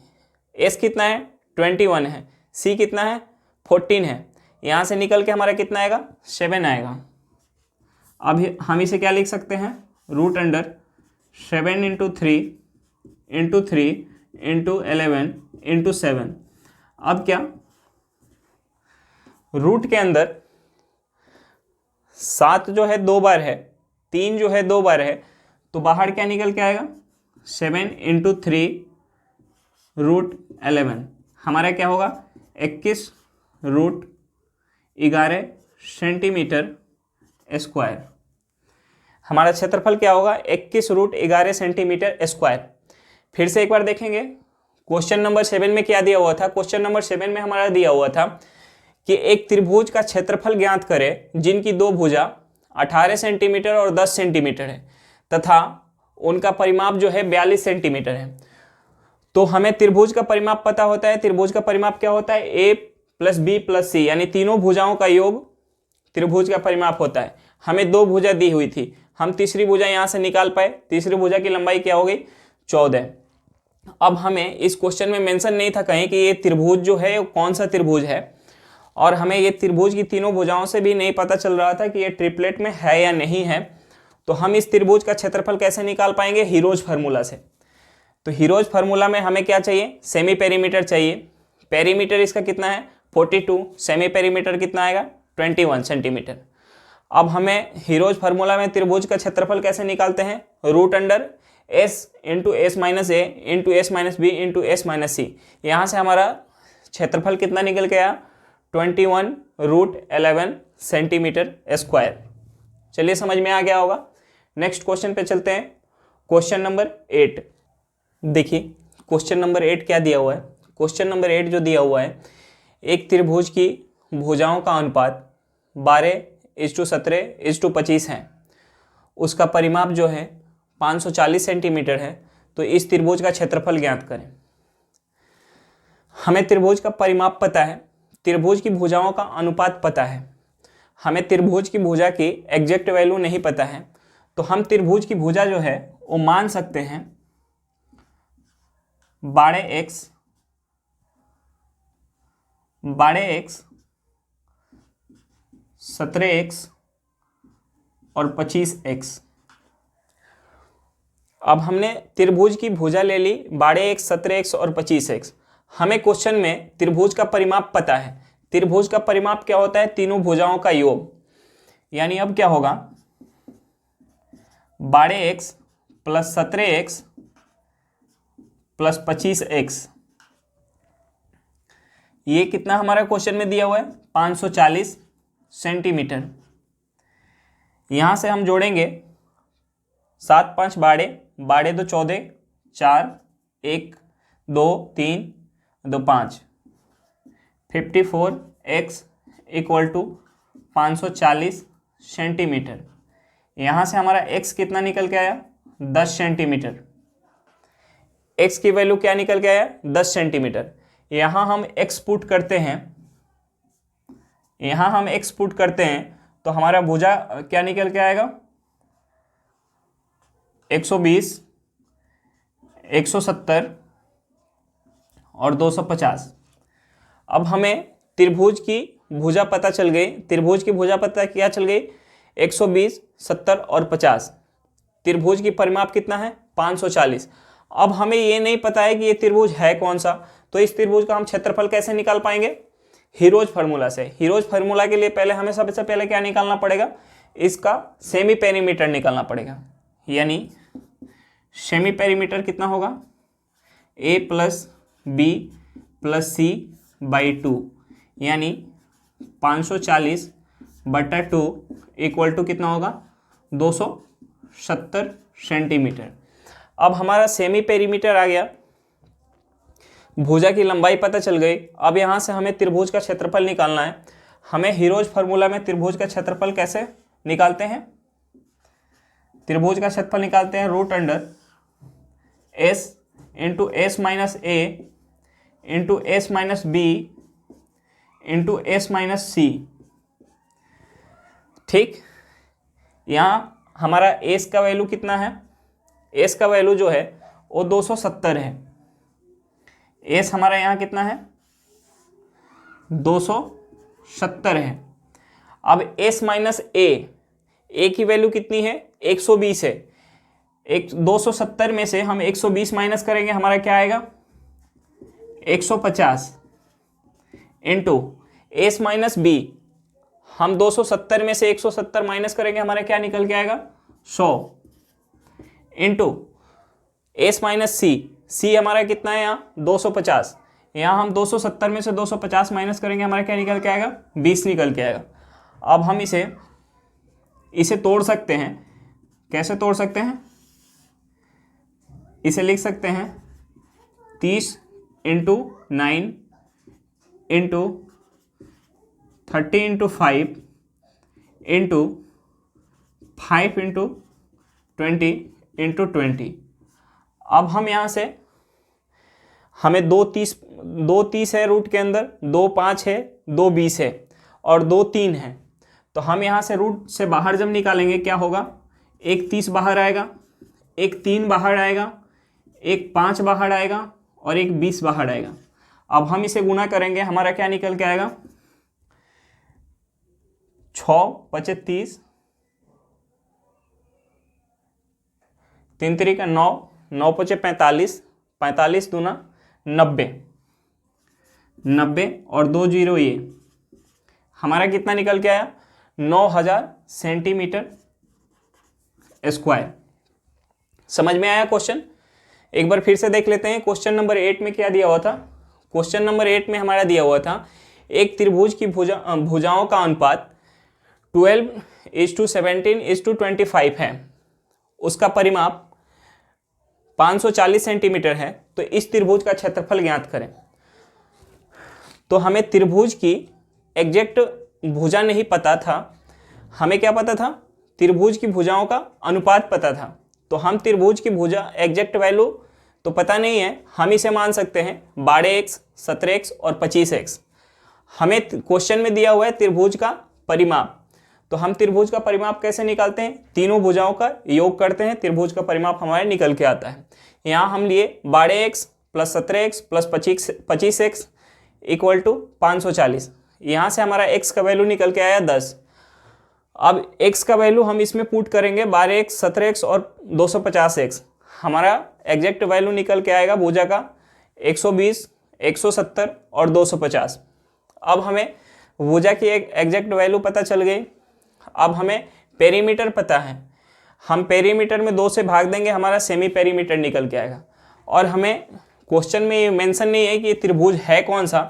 एस कितना है 21 है, सी कितना है 14 है, यहाँ से निकल के हमारा कितना आएगा 7 आएगा। अब हम इसे क्या लिख सकते हैं, root under 7 into 3 into 3 into 11 into 7। अब क्या, रूट के अंदर 7 जो है 2 बार है, 3 जो है 2 बार है, तो बाहर क्या निकल के आएगा 7 इंटू 3 रूट 11, हमारा क्या होगा 21 रूट 11 सेंटीमीटर स्क्वायर। हमारा क्षेत्रफल क्या होगा 21 रूट 11 सेंटीमीटर स्क्वायर। फिर से एक बार देखेंगे, क्वेश्चन नंबर 7 में क्या दिया हुआ था। क्वेश्चन नंबर 7 में हमारा दिया हुआ था कि एक त्रिभुज का क्षेत्रफल ज्ञात करें जिनकी दो भुजा 18 सेंटीमीटर और 10 सेंटीमीटर है तथा उनका परिमाप जो है 42 सेंटीमीटर है। तो हमें त्रिभुज का परिमाप पता होता है। त्रिभुज का परिमाप क्या होता है, ए प्लस बी प्लस सी, यानी तीनों भुजाओं का योग त्रिभुज का परिमाप होता है। हमें दो भुजा दी हुई थी, हम तीसरी भुजा यहाँ से निकाल पाए। तीसरी भुजा की लंबाई क्या हो गई 14। अब हमें इस क्वेश्चन में मेंशन नहीं था कहीं कि ये त्रिभुज जो है कौन सा त्रिभुज है, और हमें ये त्रिभुज की तीनों भुजाओं से भी नहीं पता चल रहा था कि ये ट्रिपलेट में है या नहीं है। तो हम इस त्रिभुज का क्षेत्रफल कैसे निकाल पाएंगे, हीरोज फार्मूला से। तो हीरोज फार्मूला में हमें क्या चाहिए, सेमी पेरीमीटर चाहिए। पेरीमीटर इसका कितना है 42, सेमी पेरीमीटर कितना आएगा 21 सेंटीमीटर। अब हमें हीरोज फार्मूला में त्रिभुज का क्षेत्रफल कैसे निकालते हैं, root under S into S minus A into S minus B into S minus C. यहाँ से हमारा क्षेत्रफल कितना निकल के आया 21 रूट 11 सेंटीमीटर स्क्वायर। चलिए समझ में आ गया होगा। नेक्स्ट क्वेश्चन पे चलते हैं, क्वेश्चन नंबर 8। देखिए क्वेश्चन नंबर 8 क्या दिया हुआ है। क्वेश्चन नंबर 8 जो दिया हुआ है, एक त्रिभुज की भुजाओं का अनुपात 12:17:25 है। उसका परिमाप जो है 540 सेंटीमीटर है। तो इस त्रिभुज का क्षेत्रफल ज्ञात करें। हमें त्रिभुज का परिमाप पता है, त्रिभुज की भुजाओं का अनुपात पता है, हमें त्रिभुज की भुजा की एग्जैक्ट वैल्यू नहीं पता है। तो हम त्रिभुज की भुजा जो है वो मान सकते हैं 12x 17x और 25x। अब हमने त्रिभुज की भुजा ले ली 12x 17x और 25x। हमें क्वेश्चन में त्रिभुज का परिमाप पता है। त्रिभुज का परिमाप क्या होता है, तीनों भुजाओं का योग। यानी अब क्या होगा 12x plus 17x plus 25x। ये कितना हमारा क्वेश्चन में दिया हुआ है 540 सेंटीमीटर। यहां से हम जोड़ेंगे 7 5 12, 12 2 14, 4 1 2 3 2 5, 54x इक्वल टू 540 सेंटीमीटर। यहाँ से हमारा x कितना निकल के आया 10 सेंटीमीटर। x की वैल्यू क्या निकल के आया 10 सेंटीमीटर। यहाँ हम x पुट करते हैं, यहाँ हम x पुट करते हैं तो हमारा भुजा क्या निकल के आएगा 120, 170 और 250। अब हमें त्रिभुज की भुजा पता चल गई। त्रिभुज की भुजा पता क्या चल गई 120, 70 और 50। त्रिभुज की परिमाप कितना है 540। अब हमें ये नहीं पता है कि ये त्रिभुज है कौन सा, तो इस त्रिभुज का हम क्षेत्रफल कैसे निकाल पाएंगे, हीरोज फार्मूला से। हीरोज फार्मूला के लिए पहले हमें सबसे पहले क्या निकालना पड़ेगा, इसका सेमी पेरीमीटर निकालना पड़ेगा। यानी सेमी पेरीमीटर कितना होगा a plus B plus C by 2, यानी 540 बटा 2 इक्वल टू कितना होगा 270 सेंटीमीटर। अब हमारा सेमी पेरीमीटर आ गया, भुजा की लंबाई पता चल गई। अब यहाँ से हमें त्रिभुज का क्षेत्रफल निकालना है। हमें हीरोज फार्मूला में त्रिभुज का क्षेत्रफल कैसे निकालते हैं, त्रिभुज का क्षेत्रफल निकालते हैं root under s into S minus A into S minus B into S minus C. ठीक, यहाँ हमारा एस का वैल्यू कितना है, एस का वैल्यू जो है वो 270 है। एस हमारा यहाँ कितना है, 270 है। अब एस माइनस ए की वैल्यू कितनी है, 120 है। 270 में से हम 120 माइनस करेंगे, हमारा क्या आएगा, 150 इंटू एस माइनस बी। हम 270 में से 170 माइनस करेंगे, हमारा क्या निकल के आएगा, 100 इंटू एस माइनस सी हमारा कितना है यहाँ, 250। यहाँ हम 270 में से 250 माइनस करेंगे, हमारा क्या निकल के आएगा, 20 निकल के आएगा। अब हम इसे तोड़ सकते हैं। कैसे तोड़ सकते हैं, इसे लिख सकते हैं 30 into 9 into 30 into 5 into 5 into 20 into 20। अब हम यहाँ से, हमें दो तीस है रूट के अंदर, 2 5 है, 2 20 है और 2 3 है। तो हम यहाँ से रूट से बाहर जब निकालेंगे क्या होगा, एक 30 बाहर आएगा, एक 3 बाहर आएगा, एक 5 बाहर आएगा और एक 20 बाहर आएगा। अब हम इसे गुना करेंगे, हमारा क्या निकल के आएगा, 6 5 30, 3 3 का 9, 9 5 45, 45 दूना 90, 90 और 2 0 ये हमारा कितना निकल के आया, 9000 सेंटीमीटर स्क्वायर। समझ में आया क्वेश्चन? एक बार फिर से देख लेते हैं। क्वेश्चन नंबर 8 में क्या दिया हुआ था, क्वेश्चन नंबर 8 में हमारा दिया हुआ था एक त्रिभुज की भुजाओं का अनुपात 12:17:25 है, उसका परिमाप 540 सेंटीमीटर है, तो इस त्रिभुज का क्षेत्रफल ज्ञात करें। तो हमें त्रिभुज की एग्जैक्ट भुजा नहीं पता था, हमें क्या पता था, त्रिभुज की भुजाओं का अनुपात पता था। तो हम त्रिभुज की भुजा एग्जैक्ट वैल्यू तो पता नहीं है, हम इसे मान सकते हैं 12x, 17x और 25x। हमें क्वेश्चन में दिया हुआ है त्रिभुज का परिमाप, तो हम त्रिभुज का परिमाप कैसे निकालते हैं, तीनों भुजाओं का योग करते हैं, त्रिभुज का परिमाप हमारे निकल के आता है। यहाँ हम लिए 12x plus 17x plus 25x equal to 540। यहाँ से हमारा x का वैल्यू निकल के आया 10। अब x का वैल्यू हम इसमें पुट करेंगे, 12x 17x और 250x, हमारा एग्जैक्ट वैल्यू निकल के आएगा भुजा का 120, 170 और 250। अब हमें भुजा की एक एग्जैक्ट वैल्यू पता चल गई। अब हमें पेरीमीटर पता है, हम पेरीमीटर में 2 से भाग देंगे, हमारा सेमी पेरीमीटर निकल के आएगा। और हमें क्वेश्चन में ये मेंशन नहीं है कि ये त्रिभुज है कौन सा,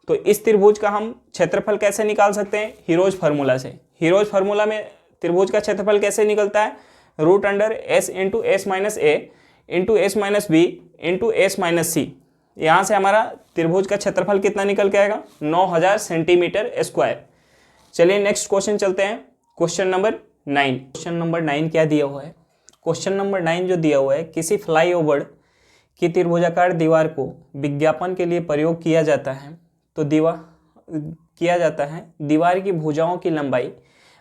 तो इस त्रिभुज का हम क्षेत्रफल कैसे निकाल सकते हैं, हीरोज फार्मूला से। हीरोज फार्मूला में त्रिभुज का क्षेत्रफल कैसे निकलता है, √S into S minus A into S minus B into S minus C. यहाँ से हमारा त्रिभुज का क्षेत्रफल कितना निकल के आएगा, 9000 सेंटीमीटर स्क्वायर। चलिए नेक्स्ट क्वेश्चन चलते हैं, क्वेश्चन नंबर 9। क्वेश्चन नंबर 9 क्या दिया हुआ है, क्वेश्चन नंबर 9 जो दिया हुआ है, किसी फ्लाईओवर की त्रिभुजाकार दीवार को विज्ञापन के लिए प्रयोग किया जाता है, तो दीवार की भुजाओं की लंबाई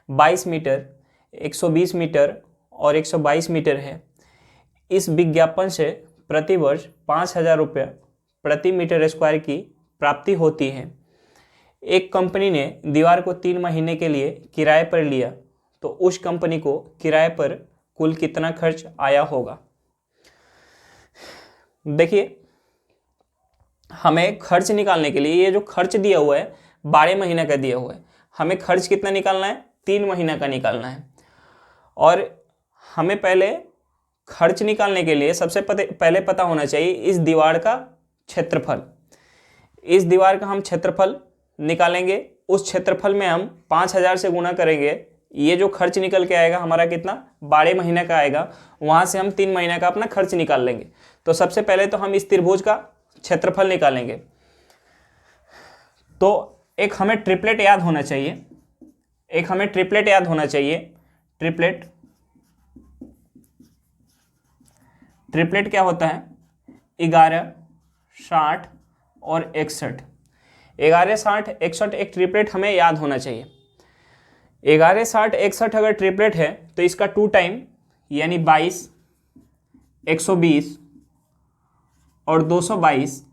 22 मीटर, 120 मीटर और 122 मीटर है। इस विज्ञापन से प्रतिवर्ष 5000 रुपये प्रति मीटर स्क्वायर की प्राप्ति होती है। एक कंपनी ने दीवार को 3 महीने के लिए किराए पर लिया, तो उस कंपनी को किराए पर कुल कितना खर्च आया होगा। देखिए, हमें खर्च निकालने के लिए ये जो खर्च दिया हुआ है 12 महीने का दिया हुआ है, हमें खर्च कितना निकालना है, 3 महीने का निकालना है। और हमें पहले खर्च निकालने के लिए सबसे पहले पता होना चाहिए इस दीवार का क्षेत्रफल। इस दीवार का हम क्षेत्रफल निकालेंगे, उस क्षेत्रफल में हम 5000 से गुना करेंगे, ये जो खर्च निकल के आएगा हमारा कितना, 12 महीने का आएगा, वहाँ से हम 3 महीने का अपना खर्च निकाल लेंगे। तो सबसे पहले तो हम इस त्रिभुज का क्षेत्रफल निकालेंगे। तो एक हमें ट्रिपलेट याद होना चाहिए, ट्रिपलेट क्या होता है, 11, 60 और 61। 11, 60, 61 एक ट्रिपलेट हमें याद होना चाहिए। 11, 60, 61 अगर ट्रिपलेट है तो इसका 2 टाइम यानी 22, 120 और 222,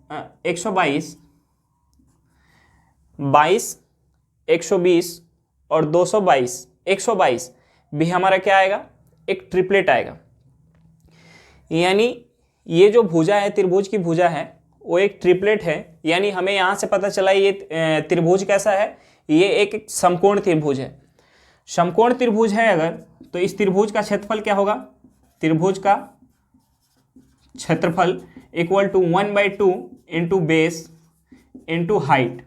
122, 22, 120 और 222, 122 भी हमारा क्या आएगा, एक ट्रिपलेट आएगा। यानी ये जो भुजा है, त्रिभुज की भुजा है, वो एक ट्रिपलेट है। यानी हमें यहाँ से पता चला ये त्रिभुज कैसा है, ये एक समकोण त्रिभुज है। समकोण त्रिभुज है अगर, तो इस त्रिभुज का क्षेत्रफल क्या होगा, त्रिभुज का क्षेत्रफल equal to 1/2 into base into height.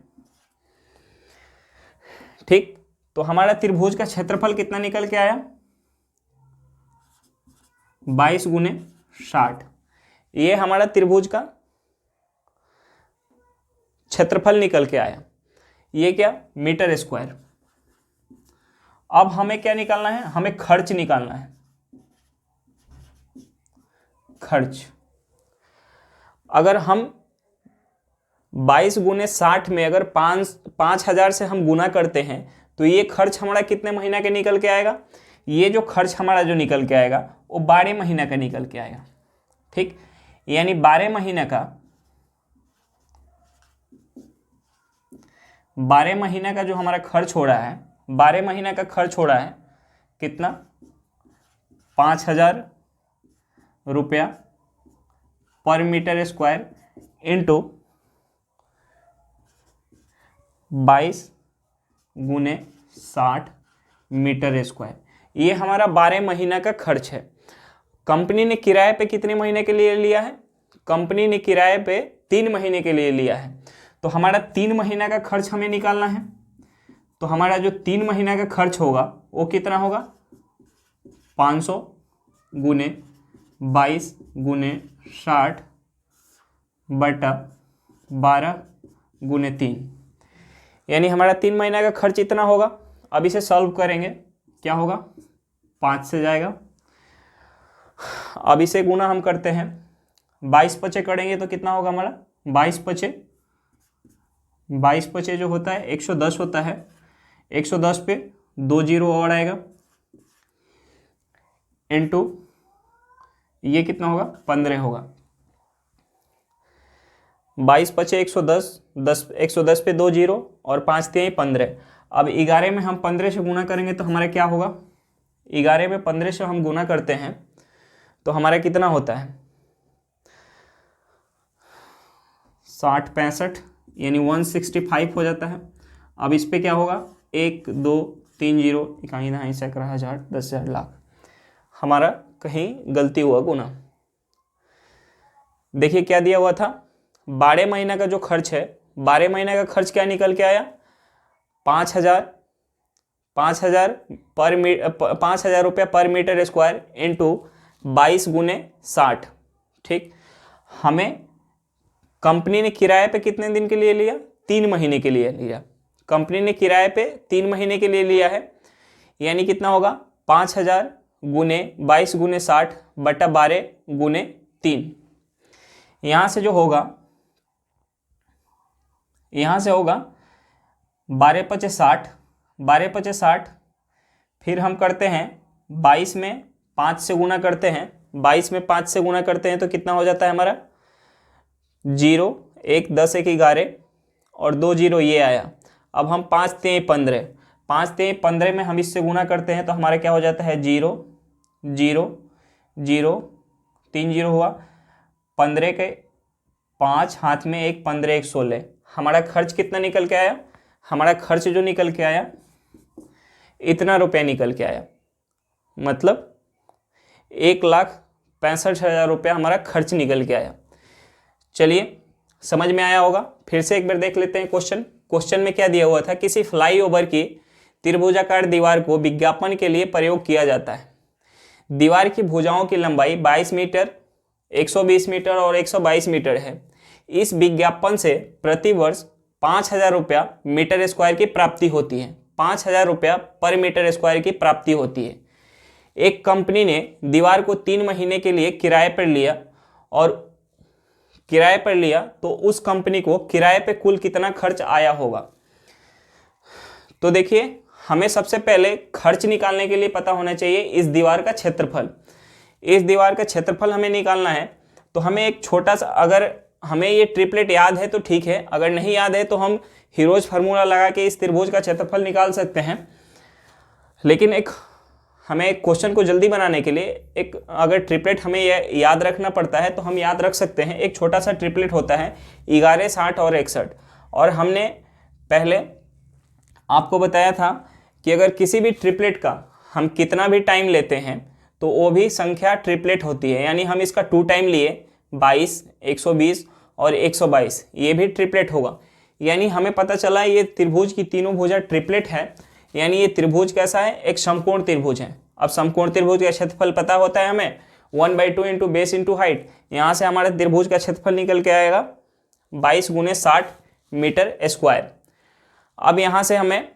ठीक, तो हमारा त्रिभुज का क्षेत्रफल कितना निकल के आया, 22 गुने 60। ये हमारा त्रिभुज का क्षेत्रफल निकल के आया। ये क्या, मीटर स्क्वायर। अब हमें क्या निकालना है, हमें खर्च निकालना है। खर्च अगर हम 22 गुने 60 में अगर 5,000 से हम गुना करते हैं तो ये खर्च हमारा कितने महीना के निकल के आएगा, ये जो खर्च हमारा जो निकल के आएगा वो 12 महीना का निकल के आएगा। ठीक, यानी 12 महीना का जो हमारा खर्च हो रहा है, 12 महीना का खर्च हो रहा है कितना, 5,000 रुपया पर मीटर स्क्वायर इंटू 22 गुने 60 मीटर स्क्वायर। ये हमारा 12 महीना का खर्च है। कंपनी ने किराए पे कितने महीने के लिए लिया है, कंपनी ने किराए पे 3 महीने के लिए लिया है। तो हमारा 3 महीना का खर्च हमें निकालना है। तो हमारा जो 3 महीना का खर्च होगा वो कितना होगा, 500 गुने 22 गुने 60 बटा 12 गुने 3, यानी हमारा 3 महीना का खर्च इतना होगा। अब इसे सॉल्व करेंगे, क्या होगा, 5 से जाएगा। अब इसे गुना हम करते हैं, 22 पचे करेंगे तो कितना होगा हमारा, 22 पचे जो होता है 110 होता है। 110 पे 2 जीरो और आएगा इनटू ये कितना होगा, 15 होगा। 22 पचे 110, 110 पे 2 जीरो और 5 3 15। अब 11 में हम 15 से गुना करेंगे तो हमारा क्या होगा, 11 में 15 से हम गुना करते हैं तो हमारा कितना होता है, 60 65 यानी 165 हो जाता है। अब इस पे क्या होगा, 1 2 3 जीरो, इकाई दहाई सैकड़ा हजार 10,000 लाख। हमारा कहीं गलती हुआ गुना। देखिए क्या दिया हुआ था, 12 महीना का जो खर्च है, 12 महीना का खर्च क्या निकल के आया, 5,000 रुपया पर मीटर स्क्वायर इंटू 22 गुने 60। ठीक, हमें कंपनी ने किराए पे कितने दिन के लिए लिया, 3 महीने के लिए लिया। कंपनी ने किराए पे 3 महीने के लिए लिया है, यानी कितना होगा, 5,000 गुने 22 गुने 60 बटा 12 गुने 3। यहाँ से जो होगा, यहाँ से होगा 12 पचे 60, 12 पचे 60, फिर हम करते हैं 22 में 5 से गुना करते हैं, 22 में 5 से गुना करते हैं तो कितना हो जाता है हमारा, 0 1 10 1 11 और 2 जीरो ये आया। अब हम 5 3 15, 5 3 15 में हम इससे गुना करते हैं तो हमारा क्या हो जाता है, 0 0 0 3 जीरो हुआ, 15 के 5 हाथ में 1 15 1 16। हमारा खर्च कितना निकल के आया, हमारा खर्च जो निकल के आया इतना रुपया निकल के आया, मतलब 1,65,000 रुपया हमारा खर्च निकल के आया। चलिए समझ में आया होगा, फिर से एक बार देख लेते हैं क्वेश्चन। क्वेश्चन में क्या दिया हुआ था, किसी फ्लाईओवर की त्रिभुजाकार दीवार को विज्ञापन के लिए प्रयोग किया जाता है। दीवार की भुजाओं की लंबाई 22 मीटर, 120 मीटर और 122 मीटर है। इस विज्ञापन से प्रतिवर्ष 5,000 रुपया मीटर स्क्वायर की प्राप्ति होती है। 5,000 रुपया पर मीटर स्क्वायर की प्राप्ति होती है। एक कंपनी ने दीवार को 3 महीने के लिए किराए पर लिया तो उस कंपनी को किराए पे कुल कितना खर्च आया होगा। तो देखिए हमें सबसे पहले खर्च निकालने के लिए पता होना चाहिए इस दीवार का क्षेत्रफल। इस दीवार का क्षेत्रफल हमें निकालना है, तो हमें एक छोटा सा, अगर हमें ये ट्रिपलेट याद है तो ठीक है, अगर नहीं याद है तो हम हीरोज फार्मूला लगा के इस त्रिभुज का क्षेत्रफल निकाल सकते हैं। लेकिन हमें एक क्वेश्चन को जल्दी बनाने के लिए अगर ट्रिपलेट हमें याद रखना पड़ता है तो हम याद रख सकते हैं। एक छोटा सा ट्रिपलेट होता है 11, 60 और 61, और हमने पहले आपको बताया था कि अगर किसी भी ट्रिपलेट का हम कितना भी टाइम लेते हैं तो वो भी संख्या ट्रिपलेट होती है। यानी हम इसका 2 टाइम लिए 22, 120 और 122, ये भी ट्रिपलेट होगा। यानी हमें पता चला ये त्रिभुज की तीनों भुजा ट्रिपलेट है। यानी ये त्रिभुज कैसा है, एक समकोण त्रिभुज है। अब समकोण त्रिभुज का क्षेत्रफल पता होता है हमें 1/2 इंटू बेस इंटू हाइट। यहाँ से हमारे त्रिभुज का क्षेत्रफल निकल के आएगा 22 × 60 मीटर स्क्वायर। अब यहाँ से हमें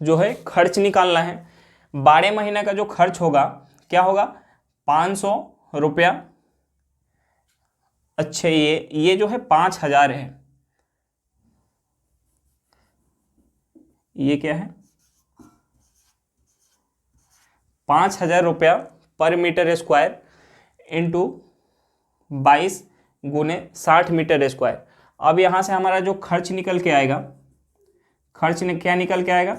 जो है खर्च निकालना है। 12 महीने का जो खर्च होगा क्या होगा, 500 रुपया। अच्छा, ये जो है 5000 है। ये क्या है, 5000 रुपया पर metre square into 22 × 60 metre square. अब यहाँ से हमारा जो खर्च निकल के आएगा, खर्च ने क्या निकल के आएगा,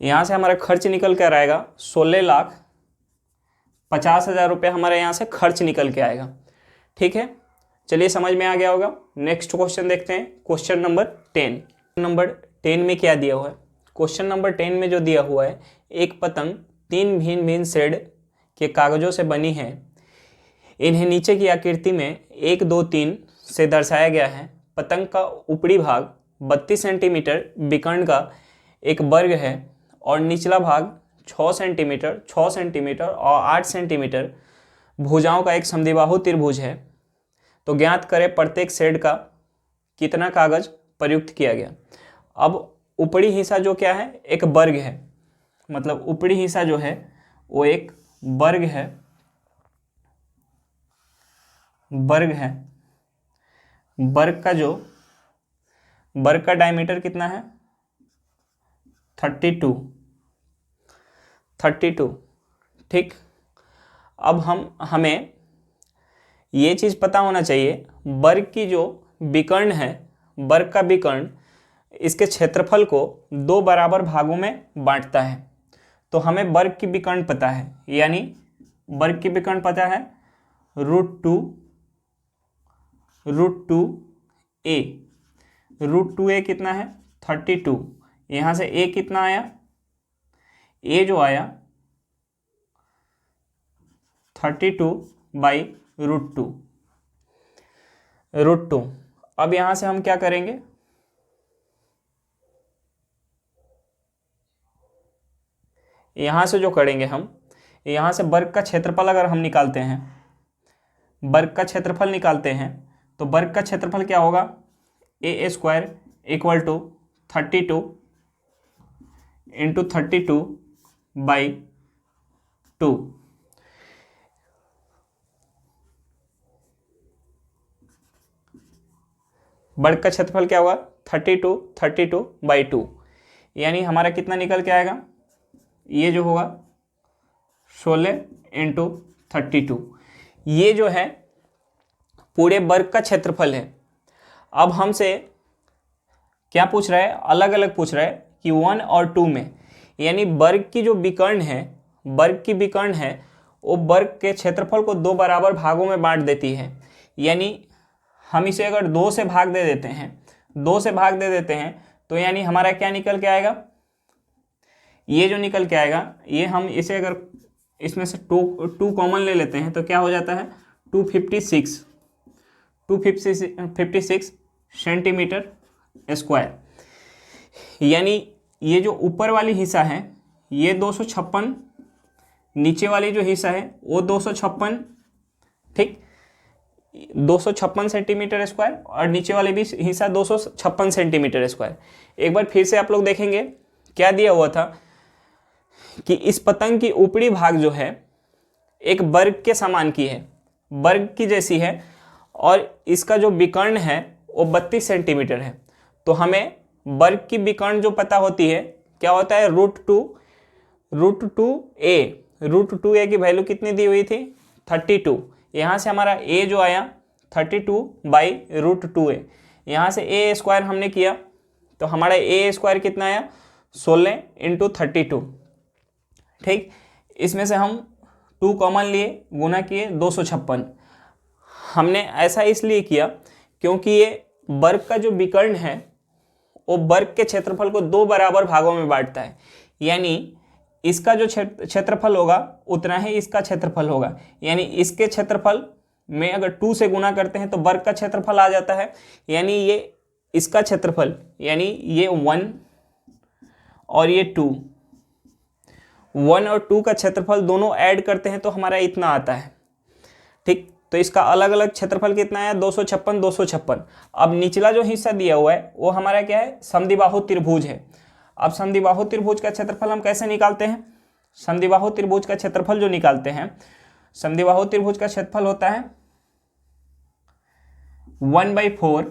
यहाँ से हमारा खर्च निकल कर आएगा 16,50,000 रुपये हमारे यहाँ से खर्च निकल के आएगा। ठीक है, चलिए समझ में आ गया होगा। नेक्स्ट क्वेश्चन देखते हैं, क्वेश्चन नंबर 10। नंबर 10 में क्या दिया हुआ है, क्वेश्चन नंबर 10 में जो दिया हुआ है, एक पतंग 3 भिन्न भिन्न शेड के कागजों से बनी है। इन्हें नीचे की आकृति में 1, 2, 3 से दर्शाया गया है। पतंग का ऊपरी भाग 32 सेंटीमीटर विकर्ण का एक वर्ग है और निचला भाग 6 सेंटीमीटर और 8 सेंटीमीटर भुजाओं का एक समद्विबाहु त्रिभुज है। तो ज्ञात करें प्रत्येक शेड का कितना कागज प्रयुक्त किया गया। अब ऊपरी हिस्सा जो क्या है, एक वर्ग है, मतलब ऊपरी हिस्सा जो है वो एक वर्ग है, वर्ग का डायमीटर कितना है, 32। ठीक, अब हमें ये चीज़ पता होना चाहिए, वर्ग की जो विकर्ण है, वर्ग का विकर्ण इसके क्षेत्रफल को 2 बराबर भागों में बांटता है। तो हमें वर्ग की विकर्ण पता है, यानी वर्ग की विकर्ण पता है √2a कितना है, 32। यहाँ से a कितना आया, a जो आया 32/√2। अब यहाँ से हम क्या करेंगे, यहाँ से जो करेंगे हम, यहाँ से वर्ग का क्षेत्रफल अगर हम निकालते हैं, वर्ग का क्षेत्रफल निकालते हैं, तो वर्ग का क्षेत्रफल क्या होगा, a² = 32 × 32/2। वर्ग का क्षेत्रफल क्या होगा, 32/2। यानी हमारा कितना निकल के आएगा, ये जो होगा 16 × 32। ये जो है पूरे वर्ग का क्षेत्रफल है। अब हमसे क्या पूछ रहा है, अलग अलग पूछ रहा है कि 1 और 2 में, यानी वर्ग की जो विकर्ण है, वर्ग की विकर्ण है वो वर्ग के क्षेत्रफल को 2 बराबर भागों में बांट देती है। यानी हम इसे अगर 2 से भाग दे देते हैं, तो यानी हमारा क्या निकल के आएगा, ये जो निकल के आएगा, ये हम इसे अगर इसमें से 2 कॉमन ले लेते हैं तो क्या हो जाता है, 256 सेंटीमीटर स्क्वायर। यानी ये जो ऊपर वाली हिस्सा है ये 256, नीचे वाली जो हिस्सा है वो 256, ठीक, 256 सेंटीमीटर स्क्वायर, और नीचे वाले भी हिस्सा 256 सेंटीमीटर स्क्वायर। एक बार फिर से आप लोग देखेंगे क्या दिया हुआ था कि इस पतंग की ऊपरी भाग जो है एक वर्ग के समान की है, वर्ग की जैसी है, और इसका जो विकर्ण है वो 32 सेंटीमीटर है। तो हमें वर्ग की विकर्ण जो पता होती है, क्या होता है, रूट टू ए की वैल्यू कितनी दी हुई थी, 32। यहाँ से हमारा ए जो आया 32/√2a, यहाँ से ए स्क्वायर हमने किया तो हमारा ए स्क्वायर कितना आया, 16 × 32। ठीक, इसमें से हम 2 कॉमन लिए, गुना किए 256। हमने ऐसा इसलिए किया क्योंकि ये वर्ग का जो विकर्ण है वो वर्ग के क्षेत्रफल को 2 बराबर भागों में बांटता है, यानी इसका जो क्षेत्रफल होगा उतना ही इसका क्षेत्रफल होगा। यानी इसके क्षेत्रफल में अगर 2 से गुना करते हैं तो वर्ग का क्षेत्रफल आ जाता है, यानी ये इसका क्षेत्रफल, यानी ये 1 और ये 2, 1 और 2 का क्षेत्रफल दोनों ऐड करते हैं तो हमारा इतना आता है। ठीक, तो इसका अलग अलग क्षेत्रफल कितना है, 256। अब निचला जो हिस्सा दिया हुआ है वो हमारा क्या है, समद्विबाहु त्रिभुज है। अब समद्विबाहु त्रिभुज का क्षेत्रफल हम कैसे निकालते हैं, समद्विबाहु त्रिभुज का क्षेत्रफल जो निकालते हैं, समद्विबाहु त्रिभुज का क्षेत्रफल होता है 1/4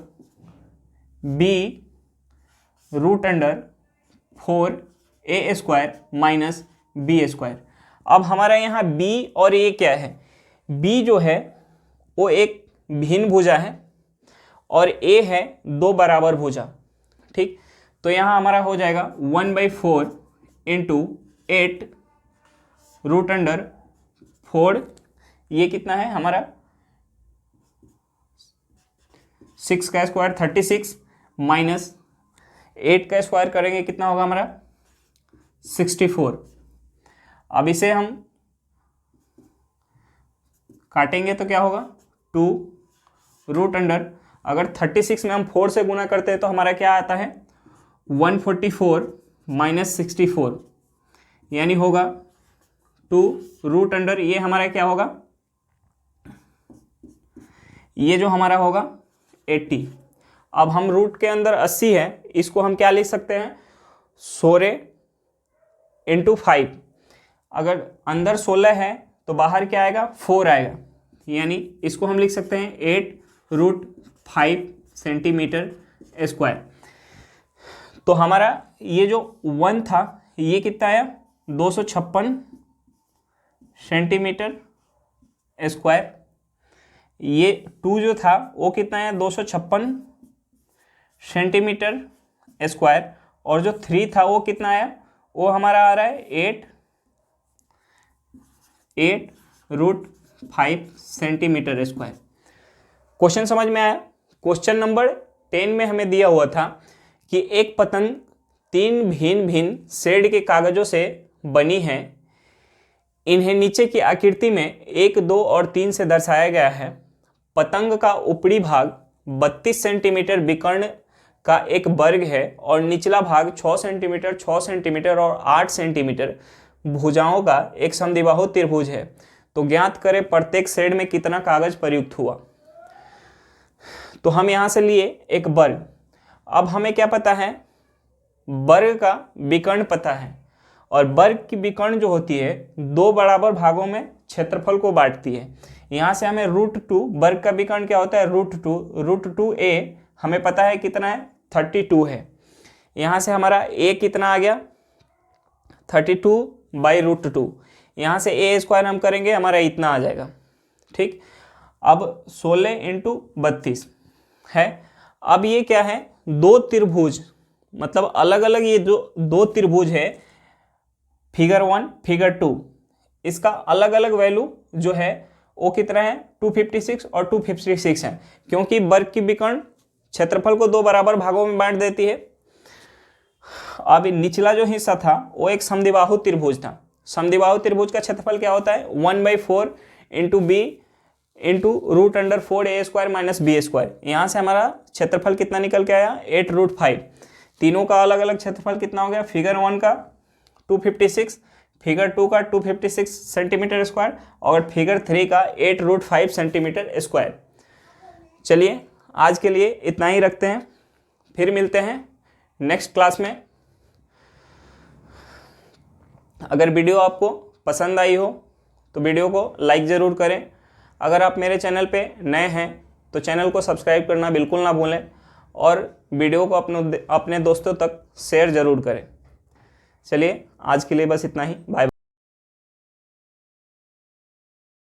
b√4a² - b²। अब हमारा यहाँ b और a क्या है, b जो है वो एक भिन्न भुजा है और a है 2 बराबर भुजा। ठीक, तो यहाँ हमारा हो जाएगा 1/4 × 8√4, ये कितना है हमारा 6 का स्क्वायर 36 माइनस 8 का स्क्वायर करेंगे कितना होगा हमारा 64। अब इसे हम काटेंगे तो क्या होगा 2√, अगर 36 में हम 4 से गुना करते हैं तो हमारा क्या आता है 144 माइनस 64, यानी होगा 2√, ये हमारा क्या होगा, ये जो हमारा होगा 80। अब हम रूट के अंदर 80 है, इसको हम क्या लिख सकते हैं 16 × 5। अगर अंदर 16 है तो बाहर क्या आएगा 4 आएगा, यानी इसको हम लिख सकते हैं 8√5 सेंटीमीटर स्क्वायर। तो हमारा ये जो 1 था ये कितना आया 256 सेंटीमीटर स्क्वायर, ये 2 जो था वो कितना आया 256 सेंटीमीटर स्क्वायर, और जो 3 था वो कितना आया, वो हमारा आ रहा है 8√5 सेंटीमीटर स्क्वायर। क्वेश्चन समझ में आया। क्वेश्चन नंबर 10 में हमें दिया हुआ था कि एक पतंग 3 भिन्न भिन्न शेड के कागजों से बनी है, इन्हें नीचे की आकृति में 1, 2 और 3 से दर्शाया गया है। पतंग का ऊपरी भाग 32 सेंटीमीटर विकर्ण का एक वर्ग है और निचला भाग 6 सेंटीमीटर, 6 सेंटीमीटर और 8 सेंटीमीटर भुजाओं का एक समद्विबाहु त्रिभुज है। तो ज्ञात करें प्रत्येक शेड में कितना कागज प्रयुक्त हुआ। तो हम यहाँ से लिए एक वर्ग। अब हमें क्या पता है, वर्ग का विकर्ण पता है, और वर्ग की विकर्ण जो होती है 2 बराबर भागों में क्षेत्रफल को बांटती है। यहाँ से हमें √2, वर्ग का विकर्ण क्या होता है √2a हमें पता है कितना है 32 है। यहाँ से हमारा a कितना आ गया 32/√2, यहाँ से a² हम करेंगे हमारा इतना आ जाएगा। ठीक, अब 16 × 32 है। अब ये क्या है 2 त्रिभुज, मतलब अलग अलग ये जो 2 त्रिभुज है फिगर 1 फिगर 2, इसका अलग अलग वैल्यू जो है वो कितना है 256 और 256 है, क्योंकि वर्ग की विकर्ण क्षेत्रफल को 2 बराबर भागों में बांट देती है। अब निचला जो हिस्सा था वो एक समद्विबाहु त्रिभुज था। समद्विबाहु त्रिभुज का क्षेत्रफल क्या होता है 1/4 × b × √4a² - b²। यहाँ से हमारा क्षेत्रफल कितना निकल के आया 8√5। तीनों का अलग अलग क्षेत्रफल कितना हो गया, फिगर 1 का 256, फिगर 2 का 256 सेंटीमीटर स्क्वायर और फिगर 3 का 8√5 सेंटीमीटर स्क्वायर। चलिए आज के लिए इतना ही रखते हैं, फिर मिलते हैं नेक्स्ट क्लास में। अगर वीडियो आपको पसंद आई हो तो वीडियो को लाइक ज़रूर करें। अगर आप मेरे चैनल पे नए हैं तो चैनल को सब्सक्राइब करना बिल्कुल ना भूलें और वीडियो को अपने दोस्तों तक शेयर ज़रूर करें। चलिए आज के लिए बस इतना ही, बाय।